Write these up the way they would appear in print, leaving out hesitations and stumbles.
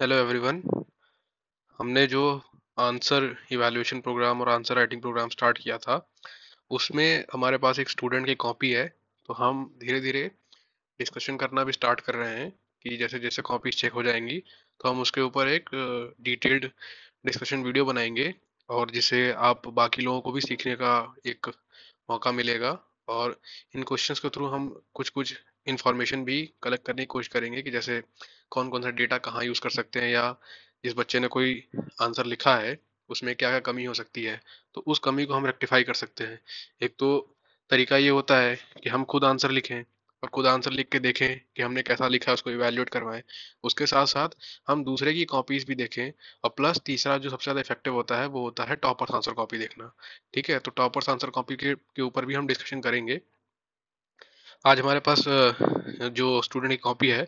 Hello everyone. हमने जो answer evaluation programme और आंसर राइटिंग प्रोग्राम स्टार्ट किया था, उसमें हमारे पास एक स्टूडेंट की कॉपी है। तो हम धीरे धीरे डिस्कशन करना भी स्टार्ट कर रहे हैं कि जैसे जैसे कॉपीज चेक हो जाएंगी तो हम उसके ऊपर एक डिटेल्ड डिस्कशन वीडियो बनाएंगे, और जिससे आप बाकी लोगों को भी सीखने का एक मौका मिलेगा। और इन क्वेश्चंस के थ्रू हम कुछ कुछ इंफॉर्मेशन भी कलेक्ट करने की कोशिश करेंगे कि जैसे कौन कौन सा डेटा कहाँ यूज़ कर सकते हैं, या जिस बच्चे ने कोई आंसर लिखा है उसमें क्या क्या कमी हो सकती है, तो उस कमी को हम रेक्टिफाई कर सकते हैं। एक तो तरीका ये होता है कि हम खुद आंसर लिखें और खुद आंसर लिख के देखें कि हमने कैसा लिखा है, उसको इवैल्यूएट करवाएं। उसके साथ साथ हम दूसरे की कॉपीज भी देखें, और प्लस तीसरा जो सबसे ज़्यादा इफेक्टिव होता है वो होता है टॉपर्स आंसर कॉपी देखना। ठीक है, तो टॉपर्स आंसर कॉपी के ऊपर भी हम डिस्कशन करेंगे। आज हमारे पास जो स्टूडेंट की कॉपी है,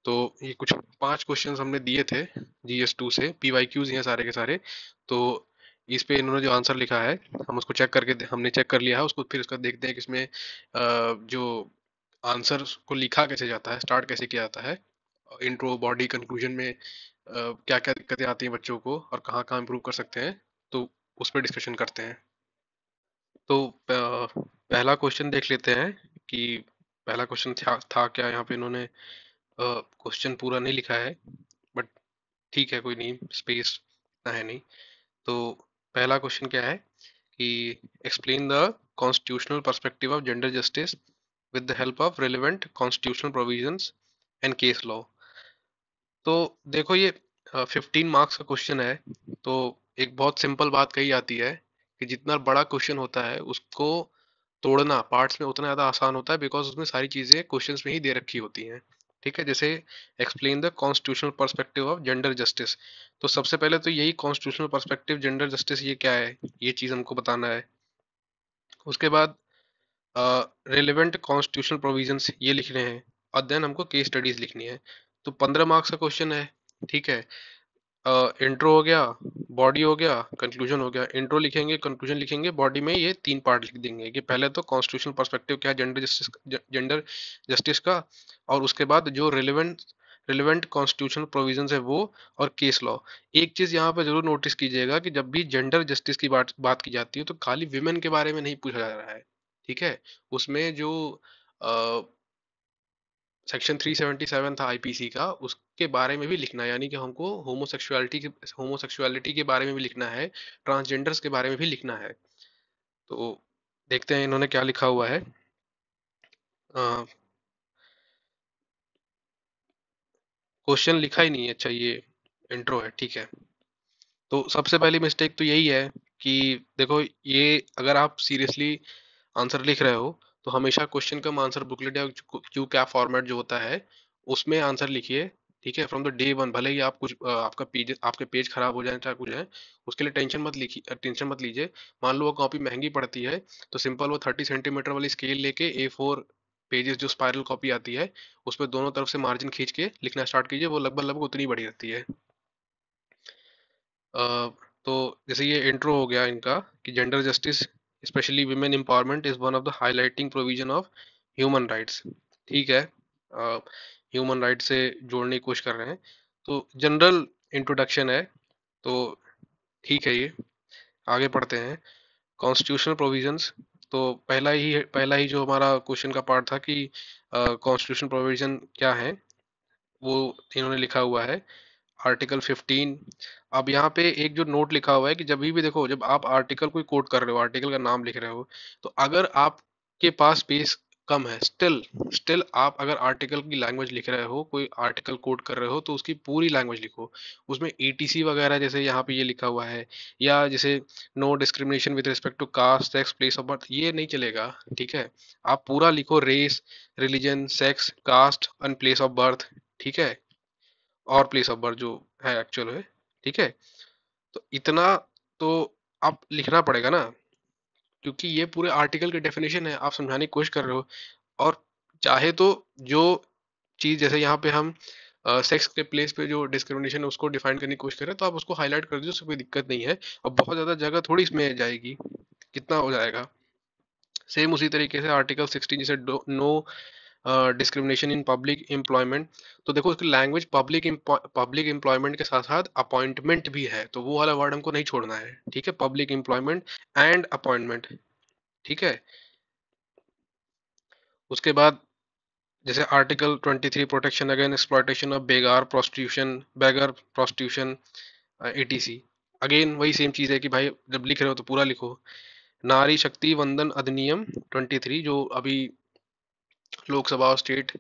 तो ये कुछ 5 क्वेश्चंस हमने दिए थे GS2 से, PYQs हैं सारे के सारे। तो इस पे इन्होंने जो आंसर लिखा है, हम उसको चेक करके हमने चेक कर लिया है उसको, फिर उसका देखते हैं कि इसमें जो आंसर को लिखा कैसे जाता है, स्टार्ट कैसे किया जाता है, इंट्रो बॉडी कंक्लूजन में क्या क्या दिक्कतें आती हैं बच्चों को और कहाँ कहाँ इम्प्रूव कर सकते हैं। तो उस पर डिस्कशन करते हैं। तो पहला क्वेश्चन देख लेते हैं कि पहला क्वेश्चन था क्या। यहाँ पे इन्होंने क्वेश्चन पूरा नहीं लिखा है, बट ठीक है, कोई नहीं, स्पेस इतना है नहीं। तो पहला क्वेश्चन क्या है कि explain the constitutional perspective of gender justice with the help of relevant constitutional provisions and case law. तो देखो, ये 15 मार्क्स का क्वेश्चन है। तो एक बहुत सिंपल बात कही जाती है कि जितना बड़ा क्वेश्चन होता है उसको तोड़ना पार्ट्स में उतना ज़्यादा आसान होता है, बिकॉज उसमें सारी चीज़ें क्वेश्चंस में ही दे रखी होती हैं। ठीक है, जैसे explain the constitutional perspective of gender justice. तो सबसे पहले तो यही कॉन्स्टिट्यूशनल पर्सपेक्टिव जेंडर जस्टिस ये क्या है, ये चीज़ हमको बताना है। उसके बाद रिलेवेंट कॉन्स्टिट्यूशनल प्रोविजंस ये लिखने हैं, और देन हमको केस स्टडीज लिखनी है। तो 15 मार्क्स का क्वेश्चन है। ठीक है, इंट्रो हो गया, बॉडी हो गया, कंक्लूजन हो गया। इंट्रो लिखेंगे, कंक्लूजन लिखेंगे, बॉडी में ये 3 पार्ट लिख देंगे कि पहले तो कॉन्स्टिट्यूशनल पर्सपेक्टिव क्या है जेंडर जस्टिस का, और उसके बाद जो रिलेवेंट कॉन्स्टिट्यूशनल प्रोविजंस है वो, और केस लॉ। एक चीज यहाँ पे जरूर नोटिस कीजिएगा कि जब भी जेंडर जस्टिस की बात की जाती है तो खाली विमेन के बारे में नहीं पूछा जा रहा है। ठीक है, उसमें जो सेक्शन 377 था आईपीसी का, उसके बारे में भी लिखना है, यानी कि हमको होमोसेक्सुअलिटी के बारे में भी लिखना है, ट्रांसजेंडर्स के बारे में भी लिखना है। तो देखते हैं इन्होंने क्या लिखा हुआ है। क्वेश्चन लिखा ही नहीं है, अच्छा ये इंट्रो है। ठीक है, तो सबसे पहली मिस्टेक तो यही है कि देखो, ये अगर आप सीरियसली आंसर लिख रहे हो तो हमेशा क्वेश्चन कम आंसर बुकलेट या क्यू क्या फॉर्मेट जो होता है उसमें आंसर लिखिए। ठीक है, फ्रॉम द डे वन, भले ही आप कुछ आपके पेज खराब हो जाए चाहे कुछ है, उसके लिए टेंशन मत लीजिए। मान लो वो कॉपी महंगी पड़ती है, तो सिंपल वो 30 सेंटीमीटर वाली स्केल लेके A4 पेजेस जो स्पाइरल कॉपी आती है, उसमें दोनों तरफ से मार्जिन खींच के लिखना स्टार्ट कीजिए, वो लगभग लगभग उतनी बड़ी रहती है। तो जैसे ये इंट्रो हो गया इनका कि gender justice specially women empowerment is one of the highlighting provision of human rights. ठीक है, ह्यूमन राइट से जोड़ने की कोशिश कर रहे हैं। तो जनरल इंट्रोडक्शन है, तो ठीक है, ये आगे पढ़ते हैं। कॉन्स्टिट्यूशनल प्रोविजंस, तो पहला ही जो हमारा क्वेश्चन का पार्ट था कि कॉन्स्टिट्यूशन प्रोविजन क्या है, वो इन्होंने लिखा हुआ है आर्टिकल 15। अब यहाँ पे एक जो नोट लिखा हुआ है कि जब भी देखो, जब आप आर्टिकल कोई कोट कर रहे हो, आर्टिकल का नाम लिख रहे हो, तो अगर आपके पास स्पेस कम है, स्टिल स्टिल आप अगर आर्टिकल की लैंग्वेज लिख रहे हो, कोई आर्टिकल कोट कर रहे हो, तो उसकी पूरी लैंग्वेज लिखो। उसमें ETC वगैरह जैसे यहाँ पे ये लिखा हुआ है, या जैसे no discrimination with respect to caste, sex, place of birth, ये नहीं चलेगा। ठीक है, आप पूरा लिखो, race, religion, sex, caste and place of birth. ठीक है, और प्लेस ऑफ बर्थ जो है एक्चुअल है। ठीक है, तो इतना तो आप लिखना पड़ेगा ना, क्योंकि ये पूरे आर्टिकल की डेफिनेशन है, आप समझाने की कोशिश कर रहे हो। और चाहे तो जो चीज जैसे यहाँ पे हम सेक्स के प्लेस पे जो डिस्क्रिमिनेशन है उसको डिफाइन करने की कोशिश करें, तो आप उसको हाईलाइट कर दीजिए, उससे कोई दिक्कत नहीं है। और बहुत ज्यादा जगह थोड़ी इसमें जाएगी, कितना हो जाएगा। सेम उसी तरीके से आर्टिकल 16 जैसे no discrimination in public employment. तो देखो उसकी लैंग्वेज पब्लिक एम्प्लॉयमेंट के साथ साथ अपॉइंटमेंट भी है, तो वो वाला वर्ड हमको नहीं छोड़ना है, ठीक है, पब्लिक एम्प्लॉयमेंट एंड अपॉइंटमेंट, ठीक है। उसके बाद जैसे article 23 protection against exploitation of beggar prostitution ETC. Again वही सेम चीज है कि भाई जब लिख रहे हो तो पूरा लिखो। नारी शक्ति वंदन अधिनियम 23 जो अभी लोकसभा और स्टेट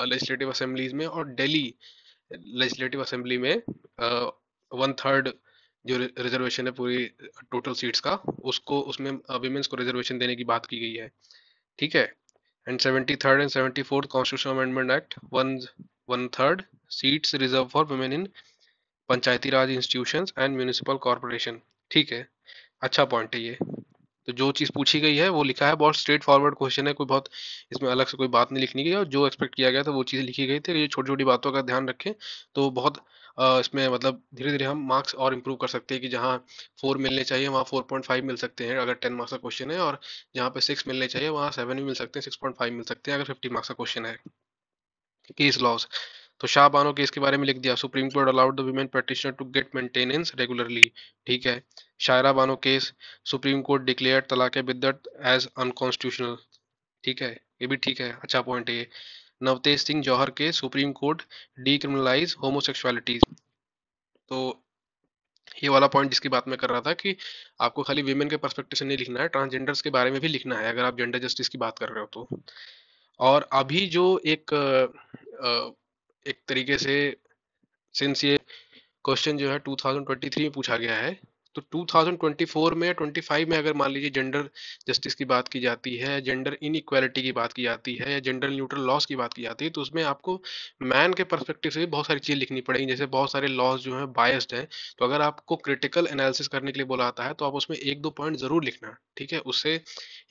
लेजिस्लेटिव असेंबलीज में और दिल्ली लेजिस्लेटिव असेंबली में 1/3 जो रिजर्वेशन है पूरी टोटल सीट्स का, उसको उसमें विमेंस को रिजर्वेशन देने की बात की गई है, ठीक है। And 73rd and 74th constitutional amendment act, 1/3 seats reserve for women in Panchayati Raj institutions and municipal corporation, ठीक है। अच्छा पॉइंट है ये। तो जो चीज़ पूछी गई है वो लिखा है, बहुत स्ट्रेट फॉरवर्ड क्वेश्चन है, कोई बहुत इसमें अलग से कोई बात नहीं लिखनी गई है, और जो एक्सपेक्ट किया गया था वो चीज़ लिखी गई थी। ये छोटी छोटी बातों का ध्यान रखें तो बहुत इसमें मतलब धीरे धीरे हम मार्क्स और इम्प्रूव कर सकते हैं कि जहाँ 4 मिलने चाहिए वहाँ 4.5 मिल सकते हैं अगर 10 मार्क्स का क्वेश्चन है, और जहाँ पे 6 मिलने चाहिए वहाँ 7 भी मिल सकते हैं, 6.5 मिल सकते हैं अगर 50 मार्क्स का क्वेश्चन है। केस लॉस, तो शाह बानो केस के बारे में लिख दिया, Supreme Court allowed the women practitioner to get maintenance regularly, ठीक है। Shayara Bano case, Supreme Court declare talaq biddat as unconstitutional, ठीक है, ये भी ठीक है, अच्छा पॉइंट है ये। नवतेज सिंह जौहर के, सुप्रीम कोर्ट डीक्रिमिनलाइज होमोसेक्सुअलिटीज। तो ये वाला पॉइंट जिसकी बात मैं कर रहा था कि आपको खाली विमेन के पर्सपेक्टिव से नहीं लिखना है, ट्रांसजेंडर्स के बारे में भी लिखना है अगर आप जेंडर जस्टिस की बात कर रहे हो तो। और अभी जो एक तरीके से, सिंस ये क्वेश्चन जो है 2023 में पूछा गया है, तो 2024 में या 25 में अगर मान लीजिए जेंडर जस्टिस की बात की जाती है, जेंडर इनइक्वालिटी की बात की जाती है, या जेंडर न्यूट्रल लॉस की बात की जाती है, तो उसमें आपको मैन के पर्सपेक्टिव से भी बहुत सारी चीज़ लिखनी पड़ेगी। जैसे बहुत सारे लॉज जो हैं बायस्ड हैं, तो अगर आपको क्रिटिकल एनालिसिस करने के लिए बोला आता है तो आप उसमें एक दो पॉइंट जरूर लिखना, ठीक है। उससे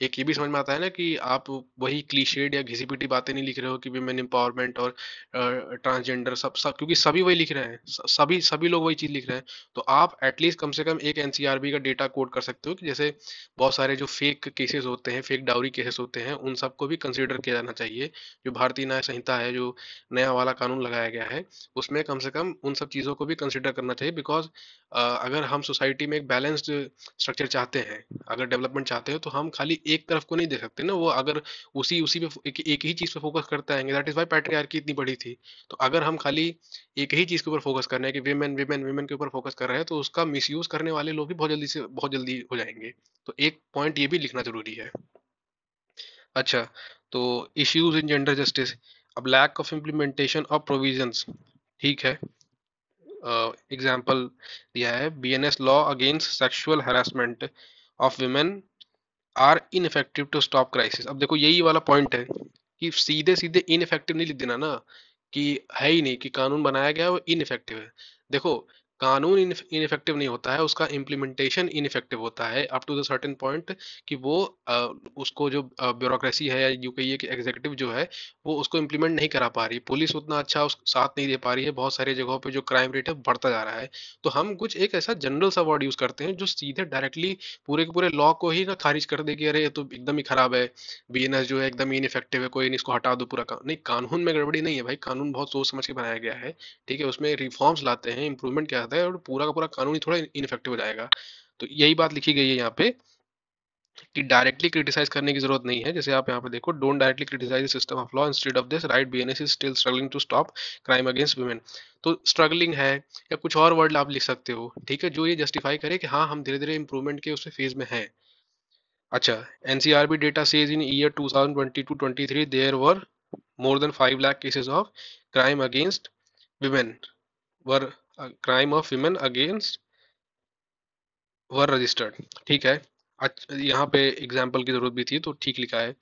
एक ये भी समझ में आता है ना कि आप वही क्लीशेड या घिसी पिटी बातें नहीं लिख रहे हो कि विमेन एम्पावरमेंट और ट्रांसजेंडर सब, क्योंकि सभी वही लिख रहे हैं, सभी सभी लोग वही चीज लिख रहे हैं। तो आप एटलीस्ट कम से कम एक एनसीआरबी का डेटा कोड कर सकते हो कि जैसे बहुत सारे जो फेक केसेस होते हैं, फेक डाउरी केसेस होते हैं, उन सबको भी कंसीडर किया जाना चाहिए। जो भारतीय न्याय संहिता है, जो नया वाला कानून लगाया गया है, उसमें कम से कम उन सब चीज़ों को भी कंसिडर करना चाहिए। बिकॉज अगर हम सोसाइटी में एक बैलेंस्ड स्ट्रक्चर चाहते हैं, अगर डेवलपमेंट चाहते हो, तो हम खाली एक तरफ को नहीं देख सकते ना। वो अगर उसी उसी पे एक ही चीज़ पे फोकस करते आएंगे, दैट इज वाई पैट्रियार्की इतनी बड़ी थी। तो अगर हम खाली एक ही चीज के ऊपर फोकस कर रहे हैं कि विमेन विमेन विमेन के ऊपर फोकस कर रहे हैं, तो उसका मिसयूज करने वाले लोग भी बहुत जल्दी हो जाएंगे। तो एक पॉइंट ये भी लिखना जरूरी है। अच्छा, तो इश्यूज इन जेंडर जस्टिस, अब lack of implementation of provisions, ठीक है। एग्जाम्पल दिया है, BNS law against sexual harassment of women are ineffective to stop crisis. अब देखो यही वाला पॉइंट है कि सीधे सीधे इनफेक्टिव नहीं लिख देना ना, कि है ही नहीं कि कानून बनाया गया है वो इनफेक्टिव है। देखो, कानून इनफेक्टिव नहीं होता है, उसका इम्प्लीमेंटेशन इनफेक्टिव होता है up to the certain point, कि वो उसको जो ब्यूरोक्रेसी है या यूं कहिए कि एग्जीक्यूटिव जो है, वो उसको इम्प्लीमेंट नहीं करा पा रही, पुलिस उतना अच्छा उस साथ नहीं दे पा रही है, बहुत सारी जगहों पे जो क्राइम रेट है बढ़ता जा रहा है। तो हम कुछ एक ऐसा जनरल सा वर्ड यूज करते हैं जो सीधे डायरेक्टली पूरे के पूरे लॉ को ही ना खारिज कर दे कि अरे ये तो एकदम ही खराब है, बीएनएस जो है एकदम ही इनफेक्टिव है, कोई नहीं, इसको हटा दो पूरा नहीं, कानून में गड़बड़ी नहीं है भाई, कानून बहुत सोच समझ के बनाया गया है, ठीक है। उसमें रिफॉर्म्स लाते हैं, इंप्रूवमेंट किया जाता है, और पूरा का पूरा कानून ही थोड़ा इनफेक्टिव हो जाएगा। तो यही बात लिखी गई है यहाँ पे कि डायरेक्टली क्रिटिसाइज करने की जरूरत नहीं है। जैसे आप यहाँ पे देखो, don't directly criticise the system of law, instead of this right BNS is still struggling to stop crime against women. तो स्ट्रगलिंग है या कुछ और वर्ड आप लिख सकते हो, ठीक है, जो ये जस्टिफाई करे कि हाँ हम धीरे धीरे इंप्रूवमेंट के उस फेज में हैं। अच्छा, NCRB data says in year 2022-23 there were more than 5 lakh cases of crime against women were crime of women against were registered, ठीक है। यहाँ पे एग्जाम्पल की जरूरत भी थी तो ठीक लिखा है।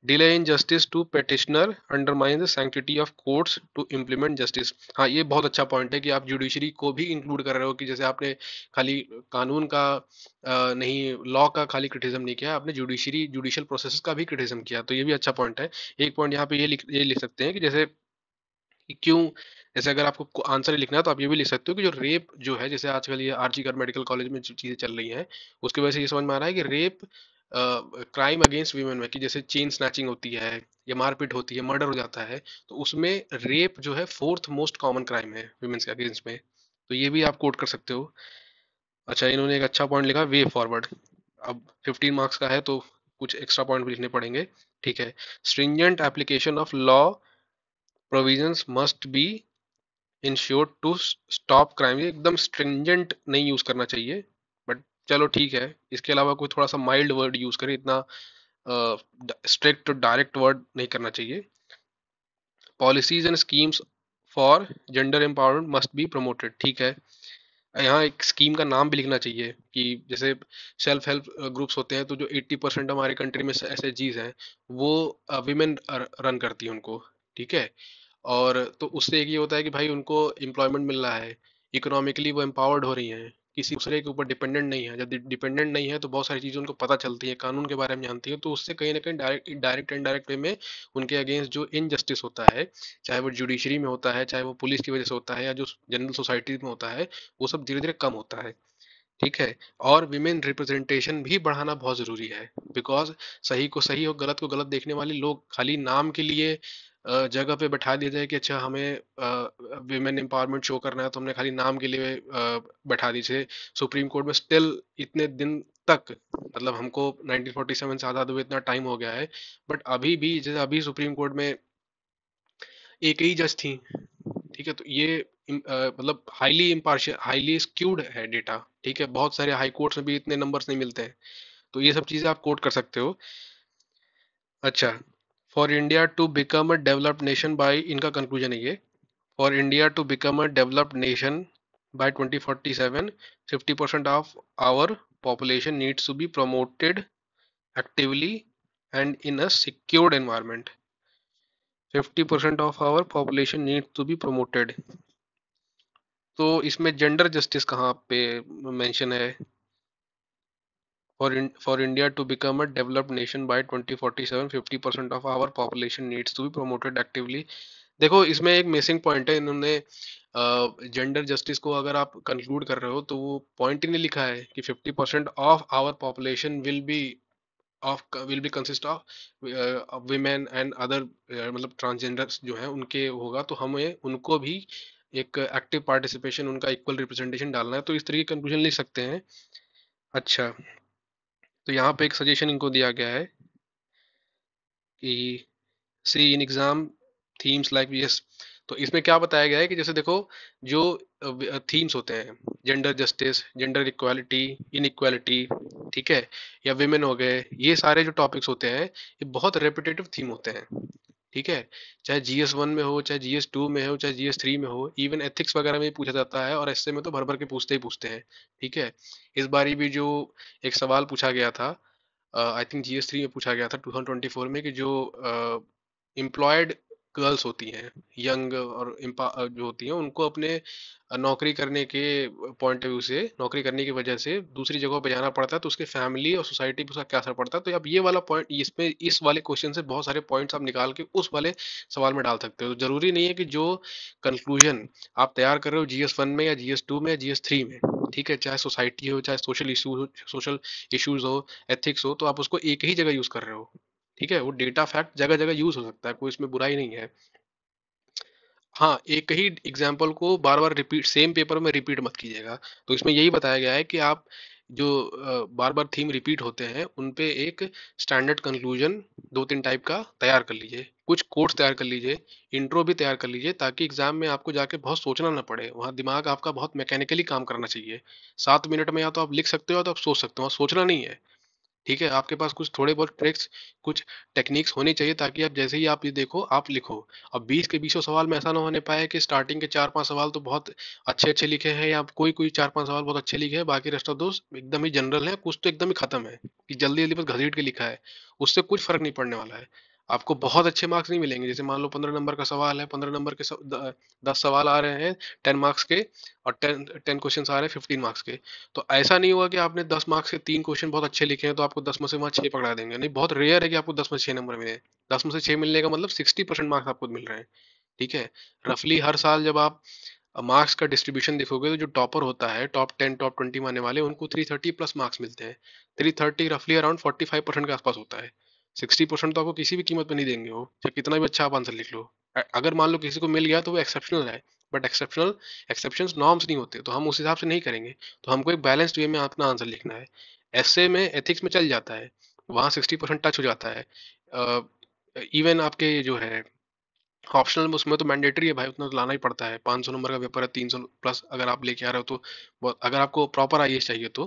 Delay in justice to petitioner undermine the sanctity of courts to implement justice. हाँ, ये बहुत अच्छा पॉइंट है कि आप जुडिशरी को भी इंक्लूड कर रहे हो, कि जैसे आपने खाली कानून का नहीं, लॉ का खाली क्रिटिसिज्म नहीं किया, आपने जुडिशियल प्रोसेस का भी क्रिटिसिज्म किया, तो ये भी अच्छा पॉइंट है। एक पॉइंट यहाँ पे ये लिख सकते हैं कि जैसे कि क्यों, जैसे अगर आपको आंसर लिखना है तो आप ये भी लिख सकते हो कि जो रेप जो है, जैसे आजकल ये आरजी कर मेडिकल कॉलेज में जो चीज़ें चल रही हैं, उसकी वजह से ये समझ में आ रहा है कि रेप क्राइम अगेंस्ट वीमेन में, कि जैसे चेन स्नैचिंग होती है या मारपीट होती है, मर्डर हो जाता है, तो उसमें रेप जो है फोर्थ मोस्ट कॉमन क्राइम है वीमेन्स के अगेंस्ट में। तो ये भी आप कोट कर सकते हो। अच्छा, इन्होंने एक अच्छा पॉइंट लिखा, वे फॉरवर्ड। अब 15 मार्क्स का है तो कुछ एक्स्ट्रा पॉइंट भी लिखने पड़ेंगे। ठीक है। Stringent application of law provisions must be ensured to stop crime. ये एकदम स्ट्रिंजेंट नहीं यूज करना चाहिए, बट चलो ठीक है। इसके अलावा कोई थोड़ा सा माइल्ड वर्ड यूज करे, इतना स्ट्रिक्ट डायरेक्ट वर्ड नहीं करना चाहिए। Policies and schemes for gender empowerment must be promoted. ठीक है। यहाँ एक स्कीम का नाम भी लिखना चाहिए, कि जैसे सेल्फ हेल्प ग्रुप्स होते हैं, तो जो 80% हमारे कंट्री में ऐसे चीज हैं, वो विमेन रन करती हैं उनको। ठीक है। और तो उससे एक ये होता है कि भाई उनको एम्प्लॉयमेंट मिल रहा है, इकोनॉमिकली वो एम्पावर्ड हो रही हैं, किसी दूसरे के ऊपर डिपेंडेंट नहीं है। जब डिपेंडेंट नहीं है तो बहुत सारी चीज़ें उनको पता चलती है, कानून के बारे में जानती है, तो उससे कहीं ना कहीं डायरेक्ट डायरेक्ट इनडायरेक्ट वे में उनके अगेंस्ट जो इनजस्टिस होता है, चाहे वो जुडिशरी में होता है, चाहे वो पुलिस की वजह से होता है, या जो जनरल सोसाइटी में होता है, वो सब धीरे धीरे कम होता है। ठीक है। और विमेन रिप्रेजेंटेशन भी बढ़ाना बहुत जरूरी है, बिकॉज सही को सही और गलत को गलत देखने वाले लोग खाली नाम के लिए जगह पे बैठा दिया जाए कि अच्छा हमें विमेन एम्पावरमेंट शो करना है, तो हमने खाली नाम के लिए बैठा दी। जैसे सुप्रीम कोर्ट में स्टिल इतने दिन तक, मतलब हमको 1947 से आज़ाद हुए इतना टाइम हो गया है, बट अभी भी जैसे अभी सुप्रीम कोर्ट में एक ही जज थी। ठीक है। तो ये मतलब हाईली इम्पार्शियल, हाईली स्क्यूड है डेटा। ठीक है। बहुत सारे हाई कोर्ट्स में भी इतने नंबर्स नहीं मिलते हैं। तो ये सब चीजें आप कोट कर सकते हो। अच्छा, for India to become a developed nation by, इनका कंक्लूजन है ये, for India to become a developed nation by 2047, 50% of our population needs to be promoted actively and in a secured environment। 50% of our population needs to be promoted। तो इसमें gender justice कहाँ पे mention है? For India to become a developed nation by 2047, 50% of our population needs to be promoted actively. देखो, इसमें एक missing point है। इन्होंने जेंडर जस्टिस को अगर आप कंक्लूड कर रहे हो, तो वो पॉइंट ही नहीं लिखा है कि 50% of our population will be consist of women and other, मतलब ट्रांसजेंडर्स जो है उनके होगा, तो हमें उनको भी एक एक्टिव पार्टिसिपेशन, उनका इक्वल रिप्रेजेंटेशन डालना है। तो इस तरीके कंक्लूजन लिख सकते हैं। अच्छा, तो यहाँ पे एक सजेशन इनको दिया गया है कि see in exam themes like yes. तो इसमें क्या बताया गया है कि जैसे देखो, जो थीम्स होते हैं, gender justice, gender equality, inequality, ठीक है, या विमेन हो गए, ये सारे जो टॉपिक्स होते हैं, ये बहुत रेपिटेटिव थीम होते हैं। ठीक है। चाहे GS 1 में हो, चाहे GS 2 में हो, चाहे GS 3 में हो, इवन एथिक्स वगैरह में भी पूछा जाता है, और ऐसे में तो भर भर के पूछते ही पूछते हैं। ठीक है। इस बारी भी जो एक सवाल पूछा गया था, आई थिंक GS 3 में पूछा गया था 2024 में, कि जो एम्प्लॉयड गर्ल्स होती हैं, यंग और जो होती हैं, उनको अपने नौकरी करने के पॉइंट ऑफ व्यू से, नौकरी करने की वजह से दूसरी जगहों पे जाना पड़ता है, तो उसके फैमिली और सोसाइटी पे उसका क्या असर पड़ता है। तो अब ये वाला पॉइंट, इसमें इस वाले क्वेश्चन से बहुत सारे पॉइंट्स आप निकाल के उस वाले सवाल में डाल सकते हो। तो जरूरी नहीं है कि जो कंक्लूजन आप तैयार कर रहे हो GS 1 में या GS 2 में या GS 3 में, ठीक है, चाहे सोसाइटी हो, चाहे सोशल इश्यूज हो, एथिक्स हो, तो आप उसको एक ही जगह यूज कर रहे हो। ठीक है। वो डेटा फैक्ट जगह जगह यूज हो सकता है, कोई इसमें बुराई नहीं है। हाँ, एक ही एग्जाम्पल को बार बार रिपीट, सेम पेपर में रिपीट मत कीजिएगा। तो इसमें यही बताया गया है कि आप जो बार बार थीम रिपीट होते हैं, उन पे एक स्टैंडर्ड कंक्लूजन 2-3 टाइप का तैयार कर लीजिए, कुछ कोट्स तैयार कर लीजिए, इंट्रो भी तैयार कर लीजिए, ताकि एग्जाम में आपको जाके बहुत सोचना ना पड़े। वहाँ दिमाग आपका बहुत मैकेनिकली काम करना चाहिए। 7 मिनट में या तो आप लिख सकते हो या तो आप सोच सकते हो, वहाँ सोचना नहीं है। ठीक है। आपके पास कुछ थोड़े बहुत ट्रिक्स, कुछ टेक्निक्स होनी चाहिए, ताकि आप जैसे ही आप ये देखो आप लिखो। अब 20 के 20 सवाल में ऐसा ना होने पाए कि स्टार्टिंग के 4-5 सवाल तो बहुत अच्छे अच्छे लिखे हैं, या कोई कोई 4-5 सवाल बहुत अच्छे लिखे हैं, बाकी रेस्ट ऑफ दोस्त एकदम ही जनरल है, कुछ तो एकदम ही खत्म है, कि जल्दी जल्दी बस घसीट के लिखा है। उससे कुछ फर्क नहीं पड़ने वाला है। आपको बहुत अच्छे मार्क्स नहीं मिलेंगे। जैसे मान लो 15 नंबर का सवाल है, 15 नंबर के 10 सवाल आ रहे हैं 10 मार्क्स के, और 10 10 क्वेश्चन आ रहे हैं 15 मार्क्स के। तो ऐसा नहीं हुआ कि आपने 10 मार्क्स के 3 क्वेश्चन बहुत अच्छे लिखे हैं तो आपको 10 में से वहाँ 6 पकड़ा देंगे। नहीं, बहुत रेयर है कि आपको 10 में से 6 नंबर मिले। 10 में से 6 मिलने का मतलब 60% मार्क्स आपको मिल रहे हैं। ठीक है। रफली हर साल जब आप मार्क्स का डिस्ट्रीब्यूशन देखोगे तो जो टॉपर होता है, टॉप 10 टॉप 20 में आने वाले, उनको 330 प्लस मार्क्स मिलते हैं। 330 रफली अराउंड 45% के आसपास होता है। 60% तो आपको किसी भी कीमत पे नहीं देंगे वो, चाहे कितना भी अच्छा आप आंसर लिख लो। अगर मान लो किसी को मिल गया तो वो एक्सेप्शनल है, बट एक्सेप्शंस नॉर्म्स नहीं होते, तो हम उस हिसाब से नहीं करेंगे। तो हमको एक बैलेंस्ड वे में अपना आंसर लिखना है। ऐसे में एथिक्स में चल जाता है, वहाँ 60% टच हो जाता है। इवन आपके जो है ऑप्शनल में, उसमें तो मैंडेटरी है भाई, उतना तो लाना ही पड़ता है। 500 नंबर का पेपर है, 300 प्लस अगर आप लेके आ रहे हो तो अगर आपको प्रॉपर आईएएस चाहिए तो।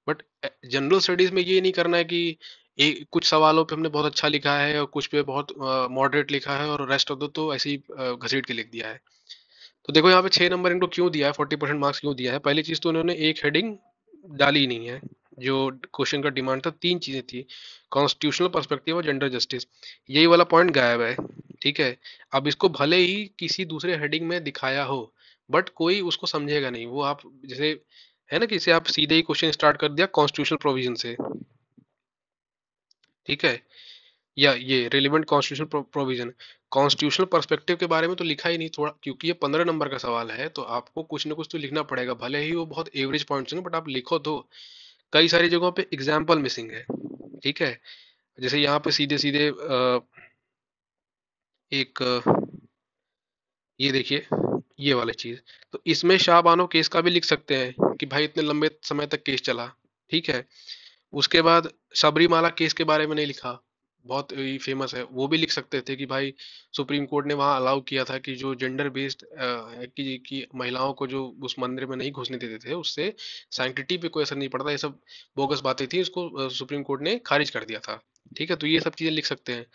बट जनरल स्टडीज में ये नहीं करना है कि कुछ सवालों पे हमने बहुत अच्छा लिखा है और कुछ पे बहुत मॉडरेट लिखा है और रेस्ट ऑफ द तो ऐसे ही घसीट के लिख दिया है। तो देखो यहाँ पे 6 नंबर इनको क्यों दिया है, 40% मार्क्स क्यों दिया है। पहली चीज तो उन्होंने एक हेडिंग डाली ही नहीं है। जो क्वेश्चन का डिमांड था, 3 चीजें थी, कॉन्स्टिट्यूशनल पर्सपेक्टिव और जेंडर जस्टिस। यही वाला पॉइंट गायब है। ठीक है। अब इसको भले ही किसी दूसरे हेडिंग में दिखाया हो, बट कोई उसको समझेगा नहीं। वो आप जैसे है ना कि इसे आप सीधे ही क्वेश्चन स्टार्ट कर दिया कॉन्स्टिट्यूशनल प्रोविजन से। ठीक है। या ये relevant constitutional provision, constitutional perspective के बारे में तो लिखा ही नहीं थोड़ा, क्योंकि ये 15 नंबर का सवाल है तो आपको कुछ ना कुछ तो लिखना पड़ेगा, भले ही वो बहुत एवरेज पॉइंट्स होंगे, बट आप लिखो तो। कई सारी जगहों पे एग्जाम्पल मिसिंग है। ठीक है। जैसे यहाँ पे सीधे सीधे एक ये देखिए, ये वाली चीज, तो इसमें शाह बानो केस का भी लिख सकते हैं कि भाई इतने लंबे समय तक केस चला। ठीक है। उसके बाद सबरीमाला केस के बारे में नहीं लिखा, बहुत ही फेमस है, वो भी लिख सकते थे कि भाई सुप्रीम कोर्ट ने वहां अलाउ किया था कि जो जेंडर बेस्ड है कि महिलाओं को जो उस मंदिर में नहीं घुसने देते थे, उससे सैंक्टिटी पे कोई असर नहीं पड़ता, ये सब बोगस बातें थी, उसको सुप्रीम कोर्ट ने खारिज कर दिया था। ठीक है। तो ये सब चीजें लिख सकते हैं।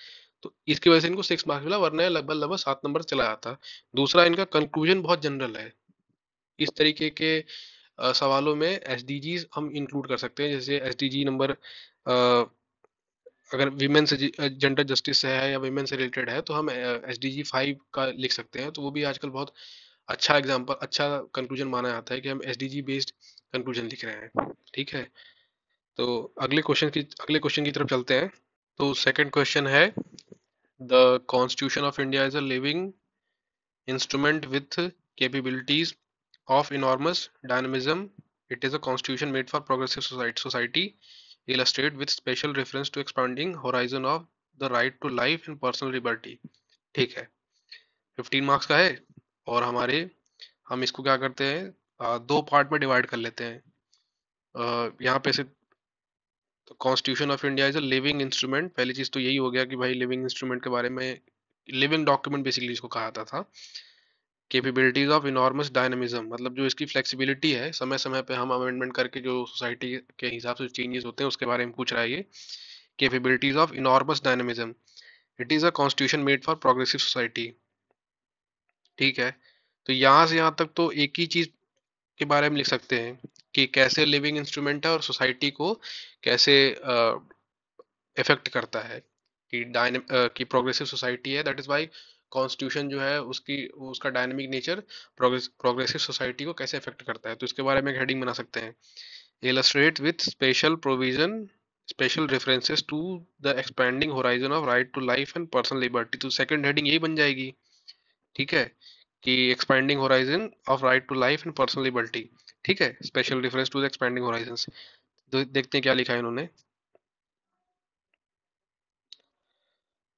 तो इसकी वजह से इनको 6 मार्क्स मिला, वरना ये लगभग लगभग 7 नंबर चला जाता। दूसरा, इनका कंक्लूजन बहुत जनरल है। इस तरीके के सवालों में एसडीजीज हम इंक्लूड कर सकते हैं। जैसे एसडीजी नंबर, अगर विमेन से जेंडर जस्टिस से है या विमेन से रिलेटेड है, तो हम एसडीजी 5 का लिख सकते हैं। तो वो भी आजकल बहुत अच्छा एग्जाम्पल, अच्छा कंक्लूजन माना जाता है कि हम एसडीजी बेस्ड कंक्लूजन लिख रहे हैं। ठीक है। तो अगले क्वेश्चन की तरफ चलते हैं। तो सेकंड क्वेश्चन है, the constitution of India is a living instrument with capabilities of enormous dynamism. It is a constitution made for progressive society, illustrated with special reference to expanding horizon of the right to life and personal liberty. ठीक है। 15 marks का है। और हम इसको क्या करते हैं, दो पार्ट में डिवाइड कर लेते हैं। यहाँ पे से, तो constitution of India is a living instrument, पहली चीज तो यही हो गया कि भाई लिविंग इंस्ट्रूमेंट के बारे में, लिविंग डॉक्यूमेंट बेसिकली इसको कहा था। कैपेबिलिटीज ऑफ इनॉर्मस डायनामिज्म, मतलब जो इसकी फ्लेक्सिबिलिटी है, समय समय पे हम अमेंडमेंट करके जो सोसाइटी के हिसाब से चेंजेस होते हैं उसके बारे में पूछ रहा है ये। Capabilities of enormous dynamism, it is a constitution made for progressive society. ठीक है। तो यहाँ से यहाँ तक तो एक ही चीज के बारे में लिख सकते हैं कि कैसे लिविंग इंस्ट्रूमेंट है और सोसाइटी को कैसे इफेक्ट करता है, कि कि प्रोग्रेसिव सोसाइटी है, दैट इज वाई कॉन्स्टिट्यूशन जो है उसकी उसका डायनेमिक नेचर प्रोग्रेसिव सोसाइटी को कैसे इफेक्ट करता है। तो इसके बारे में एक हेडिंग बना सकते हैं, illustrate with special provision, special references to the expanding horizon of right to life and personal liberty। तो सेकंड हेडिंग यही बन जाएगी। ठीक है। कि expanding horizon of right to life and personal liberty। ठीक है। Special reference to the expanding horizons. तो देखते हैं क्या लिखा है इन्होंने।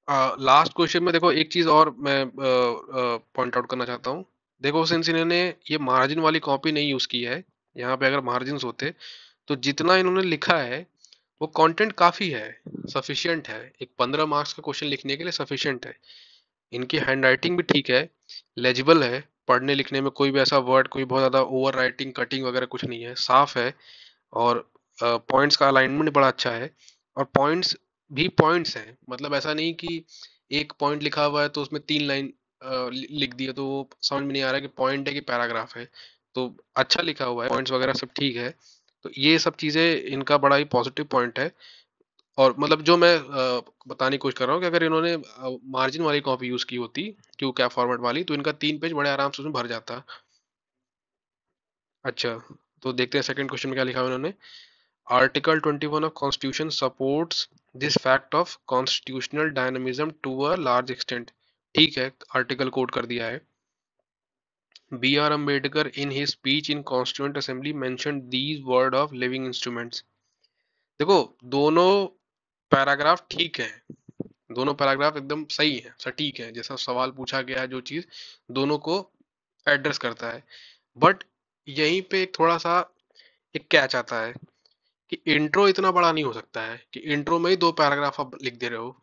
लास्ट क्वेश्चन में देखो एक चीज और मैं पॉइंट आउट करना चाहता हूँ। देखो सिंस इन्होंने ये मार्जिन वाली कॉपी नहीं यूज की है, यहाँ पे अगर मार्जिन होते तो जितना इन्होंने लिखा है वो कंटेंट काफी है, सफिशिएंट है, एक 15 मार्क्स का क्वेश्चन लिखने के लिए सफिशिएंट है। इनकी हैंड राइटिंग भी ठीक है, लेजिबल है, पढ़ने लिखने में कोई भी ऐसा वर्ड, कोई बहुत ज्यादा ओवर राइटिंग कटिंग वगैरह कुछ नहीं है, साफ है। और पॉइंट्स का अलाइनमेंट बड़ा अच्छा है। और पॉइंट्स भी पॉइंट्स हैं, मतलब ऐसा नहीं कि एक पॉइंट लिखा हुआ है तो उसमें 3 लाइन लिख दिया, तो वो समझ में नहीं आ रहा कि पॉइंट है कि पैराग्राफ है। तो अच्छा लिखा हुआ है, पॉइंट्स वगैरह सब ठीक है। तो ये सब चीजें इनका बड़ा ही पॉजिटिव पॉइंट है। और मतलब जो मैं बताने की कोशिश कर रहा हूँ कि अगर इन्होंने मार्जिन वाली कॉपी यूज की होती, क्यू कैप फॉर्मेट वाली, तो इनका 3 पेज बड़े आराम से उसमें भर जाता। अच्छा। तो देखते हैं सेकंड क्वेश्चन में क्या लिखा है उन्होंने। Article 21 of Constitution supports this fact of constitutional dynamism to a large extent। ठीक है, आर्टिकल कोड कर दिया है। B.R. Ambedkar in his speech in Constituent Assembly mentioned these word of living instruments. देखो, दोनों पैराग्राफ ठीक है, दोनों पैराग्राफ एकदम सही है, सटीक है, जैसा सवाल पूछा गया है जो चीज दोनों को एड्रेस करता है। बट यहीं पे एक थोड़ा सा एक कैच आता है कि इंट्रो इतना बड़ा नहीं हो सकता है कि इंट्रो में ही दो पैराग्राफ आप लिख दे रहे हो।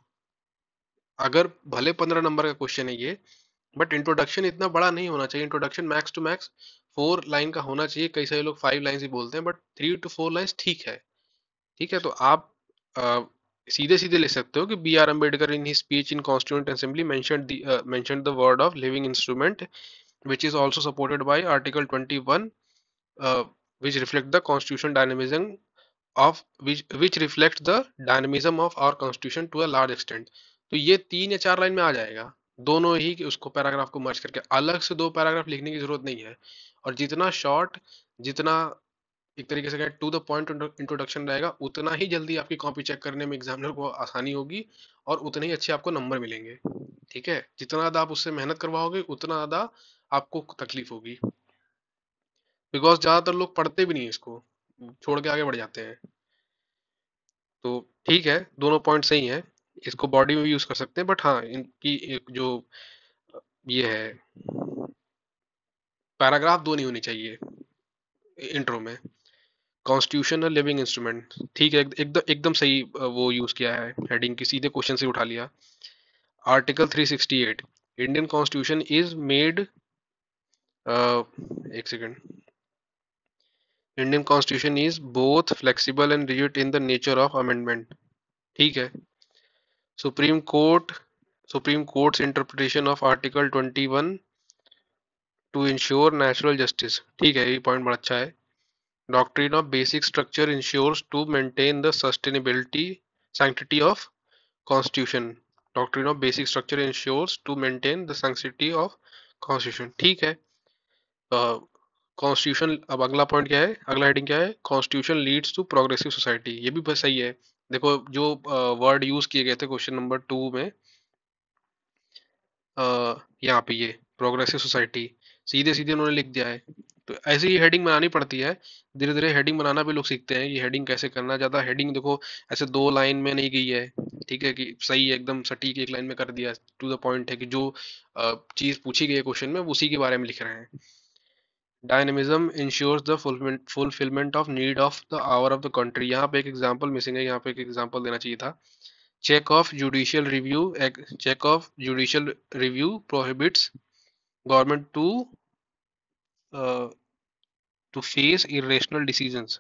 अगर भले 15 नंबर का क्वेश्चन है ये, बट इंट्रोडक्शन इतना बड़ा नहीं होना चाहिए। Introduction max to max 4 line का होना चाहिए। कई सारे लोग 5 लाइन्स ही बोलते हैं, बट 3 to 4 लाइन्स ठीक है। ठीक है, तो आप सीधे सीधे लिख सकते हो कि B R Ambedkar in he speech in constituent assembly mentioned the word of living instrument which is also supported by Article 21, which reflect the constitutional dynamism which reflects the dynamism of our constitution to a large extent। तो ये 3 या 4 line में आ जाएगा, दोनों ही कि उसको paragraph को मर्ज करके अलग से दो पैराग्राफ लिखने की जरूरत नहीं है। और जितना शॉर्ट, जितना एक तरीके से टू द पॉइंट इंट्रोडक्शन रहेगा, उतना ही जल्दी आपकी कॉपी चेक करने में एग्जामिनर को आसानी होगी और उतने ही अच्छे आपको नंबर मिलेंगे। ठीक है, जितना ज्यादा आप उससे मेहनत करवाओगे उतना ज्यादा आपको तकलीफ होगी, बिकॉज ज्यादातर लोग पढ़ते भी नहीं है इसको, छोड़ के आगे बढ़ जाते हैं। तो ठीक है, दोनों पॉइंट सही हैं, इसको बॉडी में भी यूज कर सकते हैं, बट हाँ इनकी एक जो ये है, पैराग्राफ दो नहीं होनी चाहिए इंट्रो में। कॉन्स्टिट्यूशन लिविंग इंस्ट्रूमेंट, ठीक है, एकदम एकदम सही वो यूज किया है, हेडिंग की सीधे क्वेश्चन से उठा लिया। Article 368, Indian constitution is made, एक second, Indian constitution is both flexible and rigid in the nature of amendment. ठीक है, Supreme Court Supreme Court's interpretation of article 21 to ensure natural justice, ठीक है, ये पॉइंट बड़ा अच्छा है। Doctrine of basic structure ensures to maintain the sustainability sanctity of constitution। Doctrine of basic structure ensures to maintain the sanctity of constitution, ठीक है। Constitution, अब अगला पॉइंट क्या है, अगला हेडिंग क्या है, constitution leads to progressive society, ये भी बस सही है। देखो जो वर्ड यूज किए गए थे क्वेश्चन नंबर 2 में, यहाँ पे ये प्रोग्रेसिव सोसाइटी सीधे सीधे उन्होंने लिख दिया है। तो ऐसे ही हेडिंग बनानी पड़ती है, धीरे धीरे हेडिंग बनाना भी लोग सीखते हैं, ये हेडिंग कैसे करना। ज्यादा हेडिंग देखो ऐसे 2 लाइन में नहीं गई है, ठीक है, कि सही है एकदम सटीक 1 लाइन में कर दिया, टू द पॉइंट है कि जो चीज पूछी गई है क्वेश्चन में उसी के बारे में लिख रहे हैं। Dynamism ensures the fulfilment of need of the hour of the country, यहाँ पे एक एग्जांपल मिसिंग है, यहाँ पे एक एग्जांपल देना चाहिए था। check of judicial review prohibits government uh, to face irrational decisions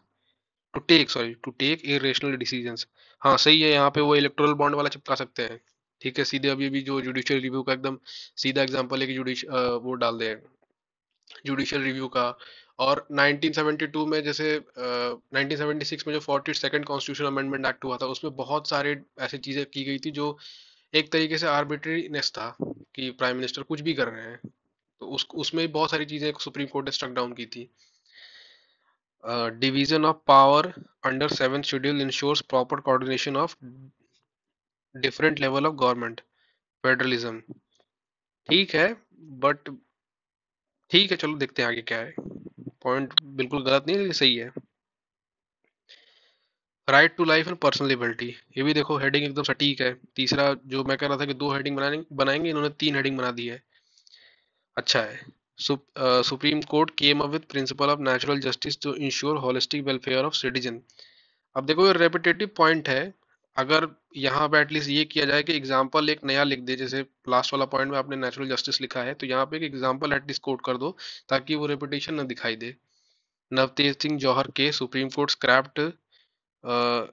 to take irrational decisions। हाँ सही है, यहाँ पे वो इलेक्टोरल बॉन्ड वाला चिपका सकते हैं। ठीक है, सीधे अभी भी जो जुडिशियल रिव्यू का एकदम सीधा एग्जांपल है कि वो डाल दे जुडिशियल रिव्यू का। और 1972 में जैसे 1976 में जो 42nd कॉन्स्टिट्यूशन अमेंडमेंट एक्ट हुआ था, उसमें बहुत सारे ऐसी चीजें की गई थी जो एक तरीके से आर्बिट्रीनेस था कि प्राइम मिनिस्टर कुछ भी कर रहे हैं। तो उसमें बहुत सारी चीजें सुप्रीम कोर्ट ने स्ट्रक डाउन की थी। Division of power under 7th schedule ensures proper coordination of different level of government, federalism, ठीक है, बट ठीक है चलो देखते हैं आगे क्या है। पॉइंट बिल्कुल गलत नहीं है, लेकिन सही है। Right to life and personal liberty, ये भी देखो हेडिंग एकदम सटीक है। तीसरा जो मैं कह रहा था कि 2 हेडिंग बनाएंगे, इन्होंने 3 हेडिंग बना दी है, अच्छा है। Supreme Court came up with principle of natural justice to ensure holistic welfare of citizen. अब देखो ये रेपिटेटिव पॉइंट है, अगर यहाँ पे एटलीस्ट ये किया जाए कि एग्जाम्पल एक नया लिख दे, जैसे लास्ट वाला पॉइंट में आपने नेचुरल जस्टिस लिखा है, तो यहाँ पे एक एग्जाम्पल एटलीस्ट कोट कर दो ताकि वो रेपिटेशन न दिखाई दे। नवतेज सिंह जौहर के Supreme Court scrapped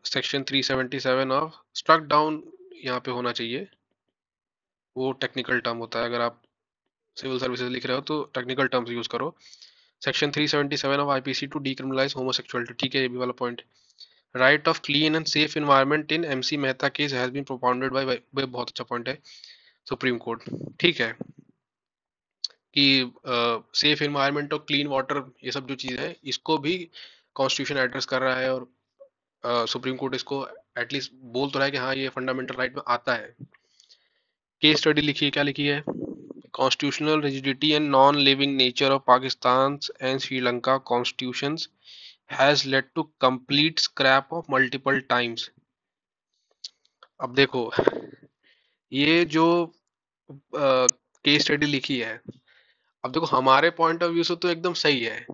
section 377 of struck down, यहाँ पे होना चाहिए, वो टेक्निकल टर्म होता है, अगर आप सिविल सर्विसेज लिख रहे हो तो टेक्निकल टर्म्स यूज करो। Section 377 of IPC to decriminalise homosexuality, ठीक है, ये भी वाला point. Right of clean and safe environment in M C Mehta case has been propounded by, बहुत अच्छा पॉइंट है, सुप्रीम कोर्ट, ठीक है, कि सेफ इन्वायरमेंट और क्लीन वाटर, ये सब जो चीज़ है इसको भी कॉन्स्टिट्यूशन एड्रेस कर रहा है, और सुप्रीम कोर्ट इसको एटलीस्ट बोल तो रहा है कि हाँ ये फंडामेंटल राइट में आता है। केस स्टडी लिखी है, क्या लिखी है, constitutional rigidity and non-living nature of Pakistan's and Sri Lanka constitutions has led to complete scrap of multiple times. अब देखो, ये जो केस स्टडी लिखी है, अब देखो हमारे पॉइंट ऑफ व्यू से तो एकदम सही है,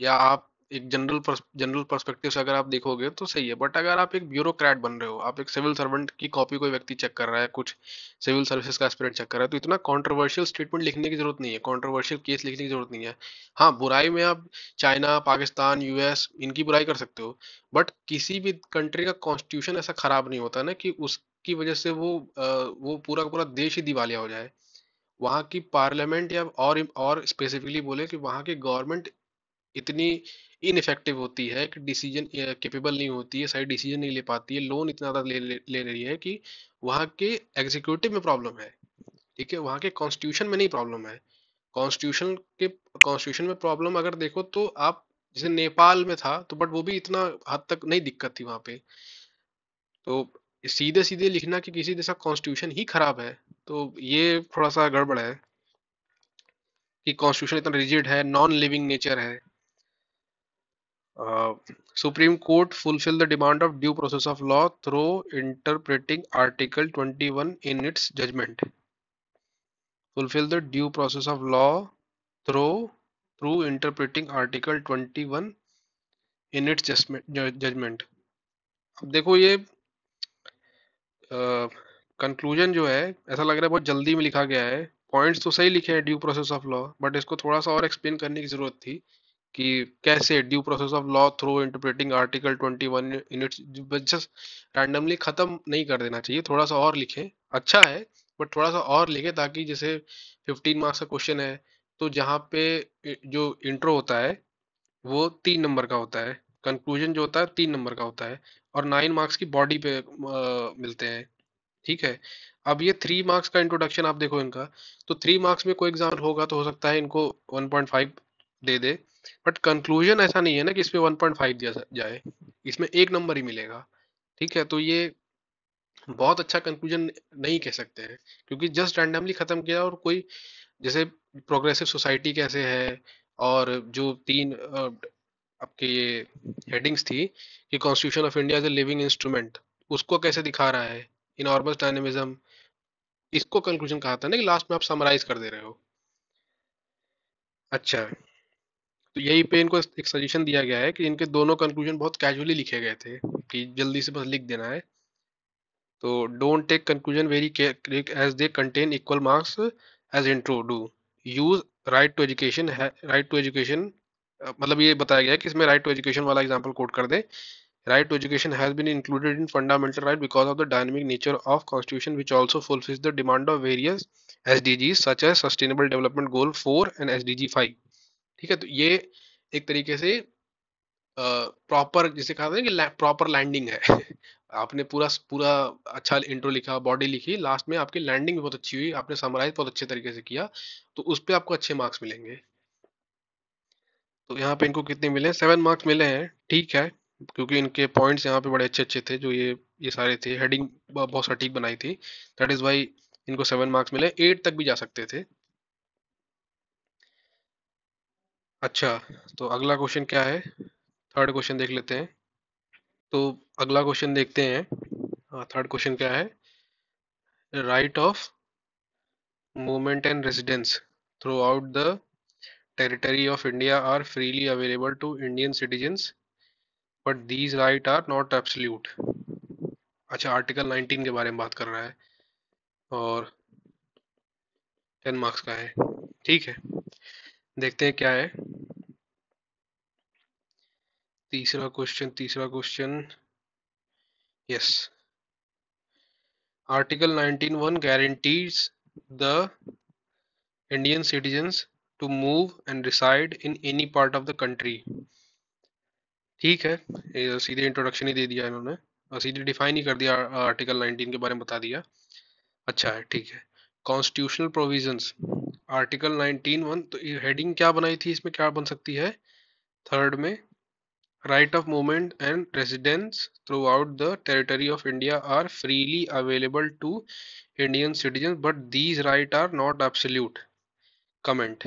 या आप एक जनरल पर्सपेक्टिव से अगर आप देखोगे तो सही है, बट अगर आप एक ब्यूरोक्रेट बन रहे हो, आप एक सिविल सर्वेंट की कॉपी कोई व्यक्ति चेक कर रहा है, कुछ सिविल सर्विसेज का एस्पिरेंट चेक कर रहा है, तो इतना कंट्रोवर्शियल स्टेटमेंट लिखने की जरूरत नहीं है, कंट्रोवर्शियल केस लिखने की जरूरत नहीं है। हाँ, बुराई में आप चाइना, पाकिस्तान, यूएस इनकी बुराई कर सकते हो, बट किसी भी कंट्री का कॉन्स्टिट्यूशन ऐसा खराब नहीं होता ना कि उसकी वजह से वो पूरा का पूरा देश ही दिवालिया हो जाए। वहाँ की पार्लियामेंट या और स्पेसिफिकली बोले कि वहाँ की गवर्नमेंट इतनी इनइफेक्टिव होती है कि डिसीजन कैपेबल नहीं होती है, सही डिसीजन नहीं ले पाती है, लोन इतना ज़्यादा ले रही है कि वहाँ के एग्जीक्यूटिव में प्रॉब्लम है। ठीक है, वहाँ के कॉन्स्टिट्यूशन में नहीं प्रॉब्लम है। कॉन्स्टिट्यूशन के कॉन्स्टिट्यूशन में प्रॉब्लम अगर देखो तो आप, जैसे नेपाल में था तो, बट वो भी इतना हद तक नहीं दिक्कत थी वहाँ पे। तो सीधे सीधे लिखना कि किसी देश का कॉन्स्टिट्यूशन ही खराब है, तो ये थोड़ा सा गड़बड़ है कि कॉन्स्टिट्यूशन इतना रिजिड है, नॉन लिविंग नेचर है। Supreme Court fulfill the demand of due process of law through interpreting Article 21 in its judgment. Fulfill the due process of law through interpreting Article 21 in its judgment. अब देखो ये conclusion जो है, ऐसा लग रहा है बहुत जल्दी में लिखा गया है। पॉइंट्स तो सही लिखे हैं due process of law, but इसको थोड़ा सा और एक्सप्लेन करने की जरूरत थी कि कैसे due process of law through interpreting article 21 in its. Just randomly खत्म नहीं कर देना चाहिए, थोड़ा सा और लिखें, अच्छा है, बट थोड़ा सा और लिखें ताकि जैसे 15 मार्क्स का क्वेश्चन है तो जहाँ पे जो इंट्रो होता है वो 3 नंबर का होता है, कंक्लूजन जो होता है 3 नंबर का होता है, और 9 मार्क्स की बॉडी पे मिलते हैं। ठीक है, अब ये 3 मार्क्स का इंट्रोडक्शन आप देखो इनका, तो 3 मार्क्स में कोई एग्जाम होगा तो हो सकता है इनको 1.5 दे दे, बट कंक्लूजन ऐसा नहीं है ना कि इसमें 1.5 दिया जाए, इसमें 1 नंबर ही मिलेगा। ठीक है, तो ये बहुत अच्छा कंक्लूजन नहीं कह सकते हैं, क्योंकि जस्ट रैंडमली खत्म किया, और कोई जैसे प्रोग्रेसिव सोसाइटी कैसे है, और जो तीन आपके ये हेडिंग्स थी कि constitution of India as a living instrument, उसको कैसे दिखा रहा है, इनॉर्मस डायनेमिज्म, इसको कंक्लूजन कहा था ना कि लास्ट में आप समराइज कर दे रहे हो। अच्छा, तो यही पे इनको एक सजेशन दिया गया है कि इनके दोनों कंक्लूजन बहुत कैजुअली लिखे गए थे, कि जल्दी से बस लिख देना है। तो don't take conclusion very quick as they contain equal marks as intro do. Use right to education, right to education, मतलब ये बताया गया है कि इसमें राइट टू एजुकेशन वाला एग्जांपल कोट कर दे। Right to education has been included in fundamental right because of the dynamic nature of constitution, which also fulfills the demand of various SDGs such as Sustainable Development Goal 4 and SDG 5। ठीक है, तो ये एक तरीके से proper, जिसे कहा था कि प्रॉपर लैंडिंग है। आपने पूरा पूरा अच्छा इंट्रो लिखा, बॉडी लिखी, लास्ट में आपकी लैंडिंग भी बहुत अच्छी हुई, आपने समराइज बहुत अच्छे तरीके से किया, तो उस पर आपको अच्छे मार्क्स मिलेंगे। तो यहाँ पे इनको कितने मिले हैं? 7 मार्क्स मिले हैं, ठीक है, क्योंकि इनके पॉइंट्स यहाँ पे बड़े अच्छे अच्छे थे, जो ये सारे थे, हेडिंग बहुत सटीक बनाई थी, दैट इज वाई इनको 7 मार्क्स मिले। 8 तक भी जा सकते थे। अच्छा, तो अगला क्वेश्चन क्या है? थर्ड क्वेश्चन देख लेते हैं। तो अगला क्वेश्चन देखते हैं, थर्ड क्वेश्चन क्या है? Right of movement and residence throughout the territory of India are freely available to Indian citizens, but these right are not absolute. अच्छा, आर्टिकल 19 के बारे में बात कर रहा है, और 10 मार्क्स का है। ठीक है, देखते हैं क्या है। तीसरा question, yes. Article 19(1) guarantees the Indian citizens to move and reside in any part of the country। ठीक है, ये सीधे इंट्रोडक्शन ही दे दिया इन्होंने, और सीधे डिफाइन ही कर दिया, आर्टिकल 19 के बारे में बता दिया। अच्छा है, ठीक है। कॉन्स्टिट्यूशनल प्रोविजंस, आर्टिकल 19(1), तो ये हेडिंग क्या बनाई थी, इसमें क्या बन सकती है? थर्ड में, right of movement and residence throughout the territory of India are freely available to Indian citizens, but these rights are not absolute। Comment.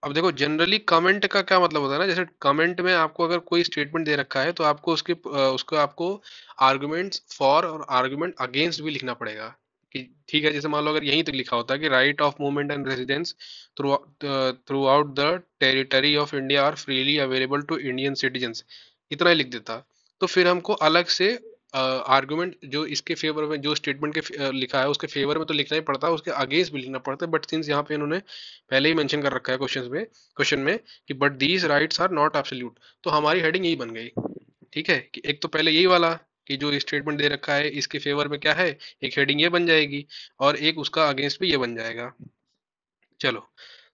अब देखो जनरली कमेंट का क्या मतलब होता है ना, जैसे कमेंट में आपको अगर कोई स्टेटमेंट दे रखा है तो आपको उसको आपको आर्गुमेंट्स फॉर और आर्गुमेंट अगेंस्ट भी लिखना पड़ेगा। कि ठीक है, जैसे मान लो अगर यहीं तो लिखा होता है कि right of movement and residence through throughout the territory of India are freely available to Indian citizens, इतना ही लिख देता, तो फिर हमको अलग से आर्गुमेंट जो इसके फेवर में, जो स्टेटमेंट के लिखा है उसके फेवर में तो लिखना ही पड़ता है, उसके अगेंस्ट भी लिखना पड़ता है। बट सिंस यहाँ पे इन्होंने पहले ही मेंशन कर रखा है क्वेश्चन में कि but these rights are not absolute, तो हमारी हेडिंग यही बन गई। ठीक है, कि एक तो पहले यही वाला कि जो स्टेटमेंट दे रखा है इसके फेवर में क्या है, एक हेडिंग ये बन जाएगी, और एक उसका अगेंस्ट भी ये बन जाएगा। चलो,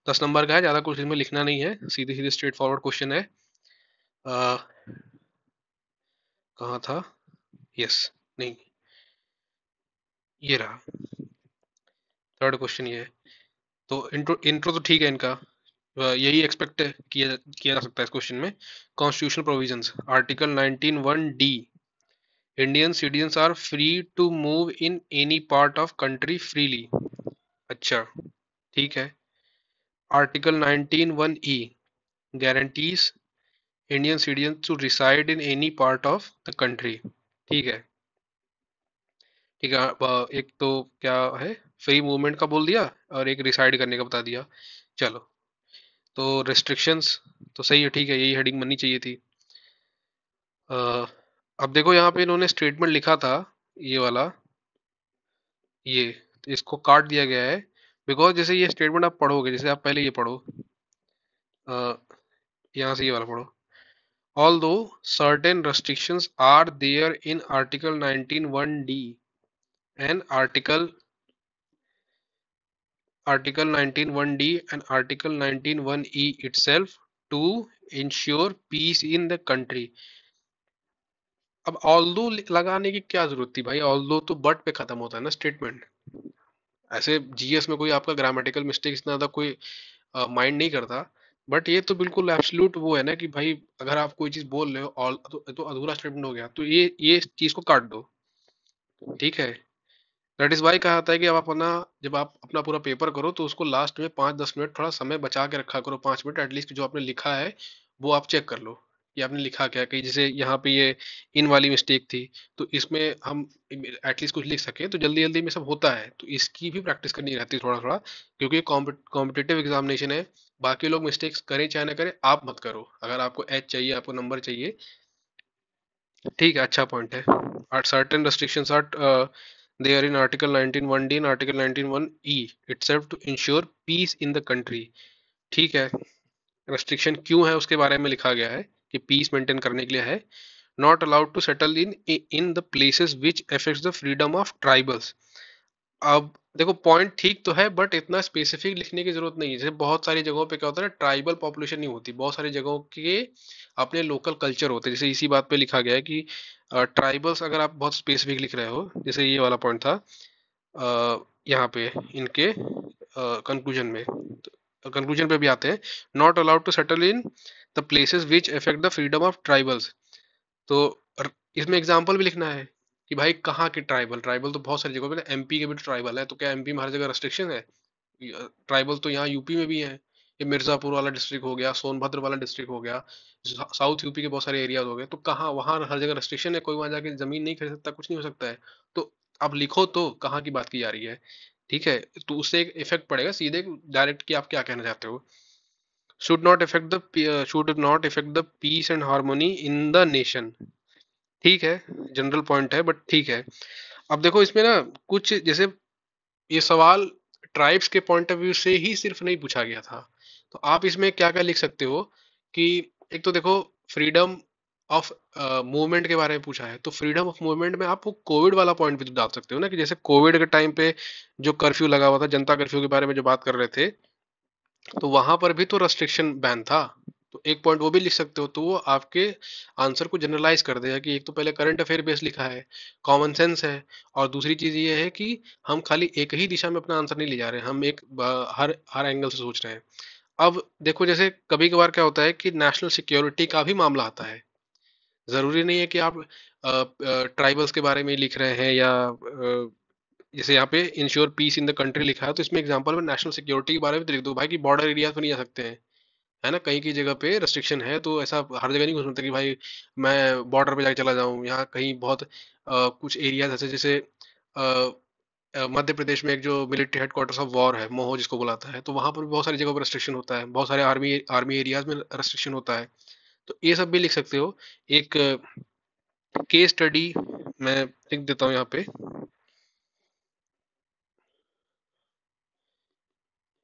10 नंबर का है, ज्यादा कुछ इसमें लिखना नहीं है, सीधे सीधे स्ट्रेट फॉरवर्ड क्वेश्चन है। आ, कहाँ था, यस, नहीं, ये रहा, थर्ड क्वेश्चन ये है। तो इंट्रो इंट्रो तो ठीक है इनका, यही एक्सपेक्ट किया जा सकता है इस क्वेश्चन में। Constitutional provisions, article 19(1)(d), Indian citizens are free to move in any part of country freely. अच्छा, ठीक है। Article 19(1)(e), guarantees Indian citizen to reside in any part of the country. ठीक है, ठीक है। एक तो क्या है, फ्री मूवमेंट का बोल दिया, और एक रिसाइड करने का बता दिया। चलो, तो रिस्ट्रिक्शंस तो सही है, ठीक है, यही हेडिंग बननी चाहिए थी। अ, अब देखो यहाँ पे इन्होंने स्टेटमेंट लिखा था, ये वाला, ये, तो इसको काट दिया गया है। बिकॉज जैसे ये स्टेटमेंट आप पढ़ोगे, जैसे आप पहले ये पढ़ो, यहाँ से ये वाला पढ़ो। Although certain restrictions are there in Article 19(1)(d) and Article 19(1)(d) and Article 19(1)(e) itself to ensure peace in the country। अब ऑल्दो लगाने की क्या जरूरत थी भाई, ऑल्दो तो बट पे खत्म होता है ना स्टेटमेंट। ऐसे जीएस में कोई आपका ग्रामेटिकल मिस्टेक इतना ज्यादा कोई माइंड नहीं करता। बट ये तो बिल्कुल एब्सोल्यूट वो है ना कि भाई अगर आप कोई चीज बोल रहे हो ऑल तो अधूरा स्टेटमेंट हो गया, तो ये चीज को काट दो। ठीक है, दैट इज वाई कहा जाता है कि जब आप अपना पूरा पेपर करो तो उसको लास्ट में 5-10 मिनट थोड़ा समय बचा के रखा करो, 5 मिनट एटलीस्ट, जो आपने लिखा है वो आप चेक कर लो कि आपने लिखा क्या है। कहीं जैसे यहाँ पे ये इन वाली मिस्टेक थी, तो इसमें हम एटलीस्ट कुछ लिख सके, तो जल्दी जल्दी में सब होता है, तो इसकी भी प्रैक्टिस करनी रहती है थोड़ा थोड़ा, क्योंकि कॉम्पिटिटिव एग्जामिनेशन है। बाकी लोग मिस्टेक्स करें चाहे ना करें, आप मत करो। अगर आपको एच चाहिए, आपको नंबर चाहिए, ठीक है, अच्छा पॉइंट है। Certain restrictions are there in Article 19(1)(d) and Article 19(1)(e) itself to ensure peace in the country। ठीक है, रेस्ट्रिक्शन क्यों है उसके बारे में लिखा गया है कि पीस मेंटेन करने के लिए है। Not allowed to settle in the places which affects the freedom of tribals. अब देखो पॉइंट ठीक तो है, बट इतना स्पेसिफिक लिखने की जरूरत नहीं है। जैसे बहुत सारी जगहों पे क्या होता है ना, ट्राइबल पॉपुलेशन नहीं होती, बहुत सारी जगहों के अपने लोकल कल्चर होते हैं। जैसे इसी बात पे लिखा गया है कि ट्राइबल्स, अगर आप बहुत स्पेसिफिक लिख रहे हो, जैसे ये वाला पॉइंट था यहाँ पे इनके कंक्लूजन में, कंक्लूजन पे भी आते हैं, not allowed to settle in the places which affect the freedom of tribals. तो इसमें एग्जाम्पल भी लिखना है कि भाई कहाँ के ट्राइबल, ट्राइबल तो बहुत सारी जगहों पे, एमपी के भी ट्राइबल है, तो क्या एमपी में हर जगह रेस्ट्रिक्शन है? ट्राइबल तो यहाँ यूपी में भी है। ये मिर्जापुर वाला डिस्ट्रिक्ट हो गया, सोनभद्र वाला डिस्ट्रिक्ट हो गया, साउथ यूपी के बहुत सारे एरियाज हो गए, तो कहाँ वहाँ हर जगह रेस्ट्रिक्शन है? कोई वहाँ जाके जमीन नहीं खरीद सकता, कुछ नहीं हो सकता है। तो अब लिखो तो कहाँ की बात की जा रही है। ठीक है, तो उससे एक इफेक्ट पड़ेगा सीधे डायरेक्ट कि आप क्या कहना चाहते हो। Should not effect the peace and harmony in the nation. ठीक है, जनरल पॉइंट है, बट ठीक है। अब देखो इसमें ना कुछ, जैसे ये सवाल ट्राइब्स के पॉइंट ऑफ व्यू से ही सिर्फ नहीं पूछा गया था, तो आप इसमें क्या क्या लिख सकते हो कि एक तो देखो, फ्रीडम ऑफ मूवमेंट के बारे में पूछा है, तो फ्रीडम ऑफ मूवमेंट में आप वो कोविड वाला पॉइंट भी तो डाल सकते हो ना, कि जैसे कोविड के टाइम पे जो कर्फ्यू लगा हुआ था, जनता कर्फ्यू के बारे में जो बात कर रहे थे, तो वहां पर भी तो रेस्ट्रिक्शन बैन था, तो एक पॉइंट वो भी लिख सकते हो, तो वो आपके आंसर को जनरलाइज कर देगा कि एक तो पहले करंट अफेयर बेस लिखा है, कॉमन सेंस है, और दूसरी चीज ये है कि हम खाली एक ही दिशा में अपना आंसर नहीं ले जा रहे हैं, हम एक हर हर एंगल से सोच रहे हैं। अब देखो, जैसे कभी कभार क्या होता है कि नेशनल सिक्योरिटी का भी मामला आता है। जरूरी नहीं है कि आप ट्राइबल्स के बारे में लिख रहे हैं, या जैसे यहाँ पे ensure peace in the country लिखा है, तो इसमें एग्जांपल में नेशनल सिक्योरिटी के बारे में तो लिख दो भाई कि बॉर्डर एरिया पे नहीं जा सकते हैं, है ना, कहीं की जगह पे रेस्ट्रिक्शन है, तो ऐसा हर जगह नहीं घुस सकते कि भाई मैं बॉर्डर पे जाके चला जाऊं। यहाँ कहीं बहुत कुछ एरिया ऐसे, जैसे अ, मध्य प्रदेश में एक जो मिलिट्री हेडक्वार्टर्स ऑफ वॉर है, मोहो जिसको बुलाता है, तो वहां पर भी बहुत सारी जगहों पर रेस्ट्रिक्शन होता है, बहुत सारे आर्मी आर्मी एरियाज में रेस्ट्रिक्शन होता है। तो ये सब भी लिख सकते हो। एक केस स्टडी मैं लिख देता हूँ यहाँ पे।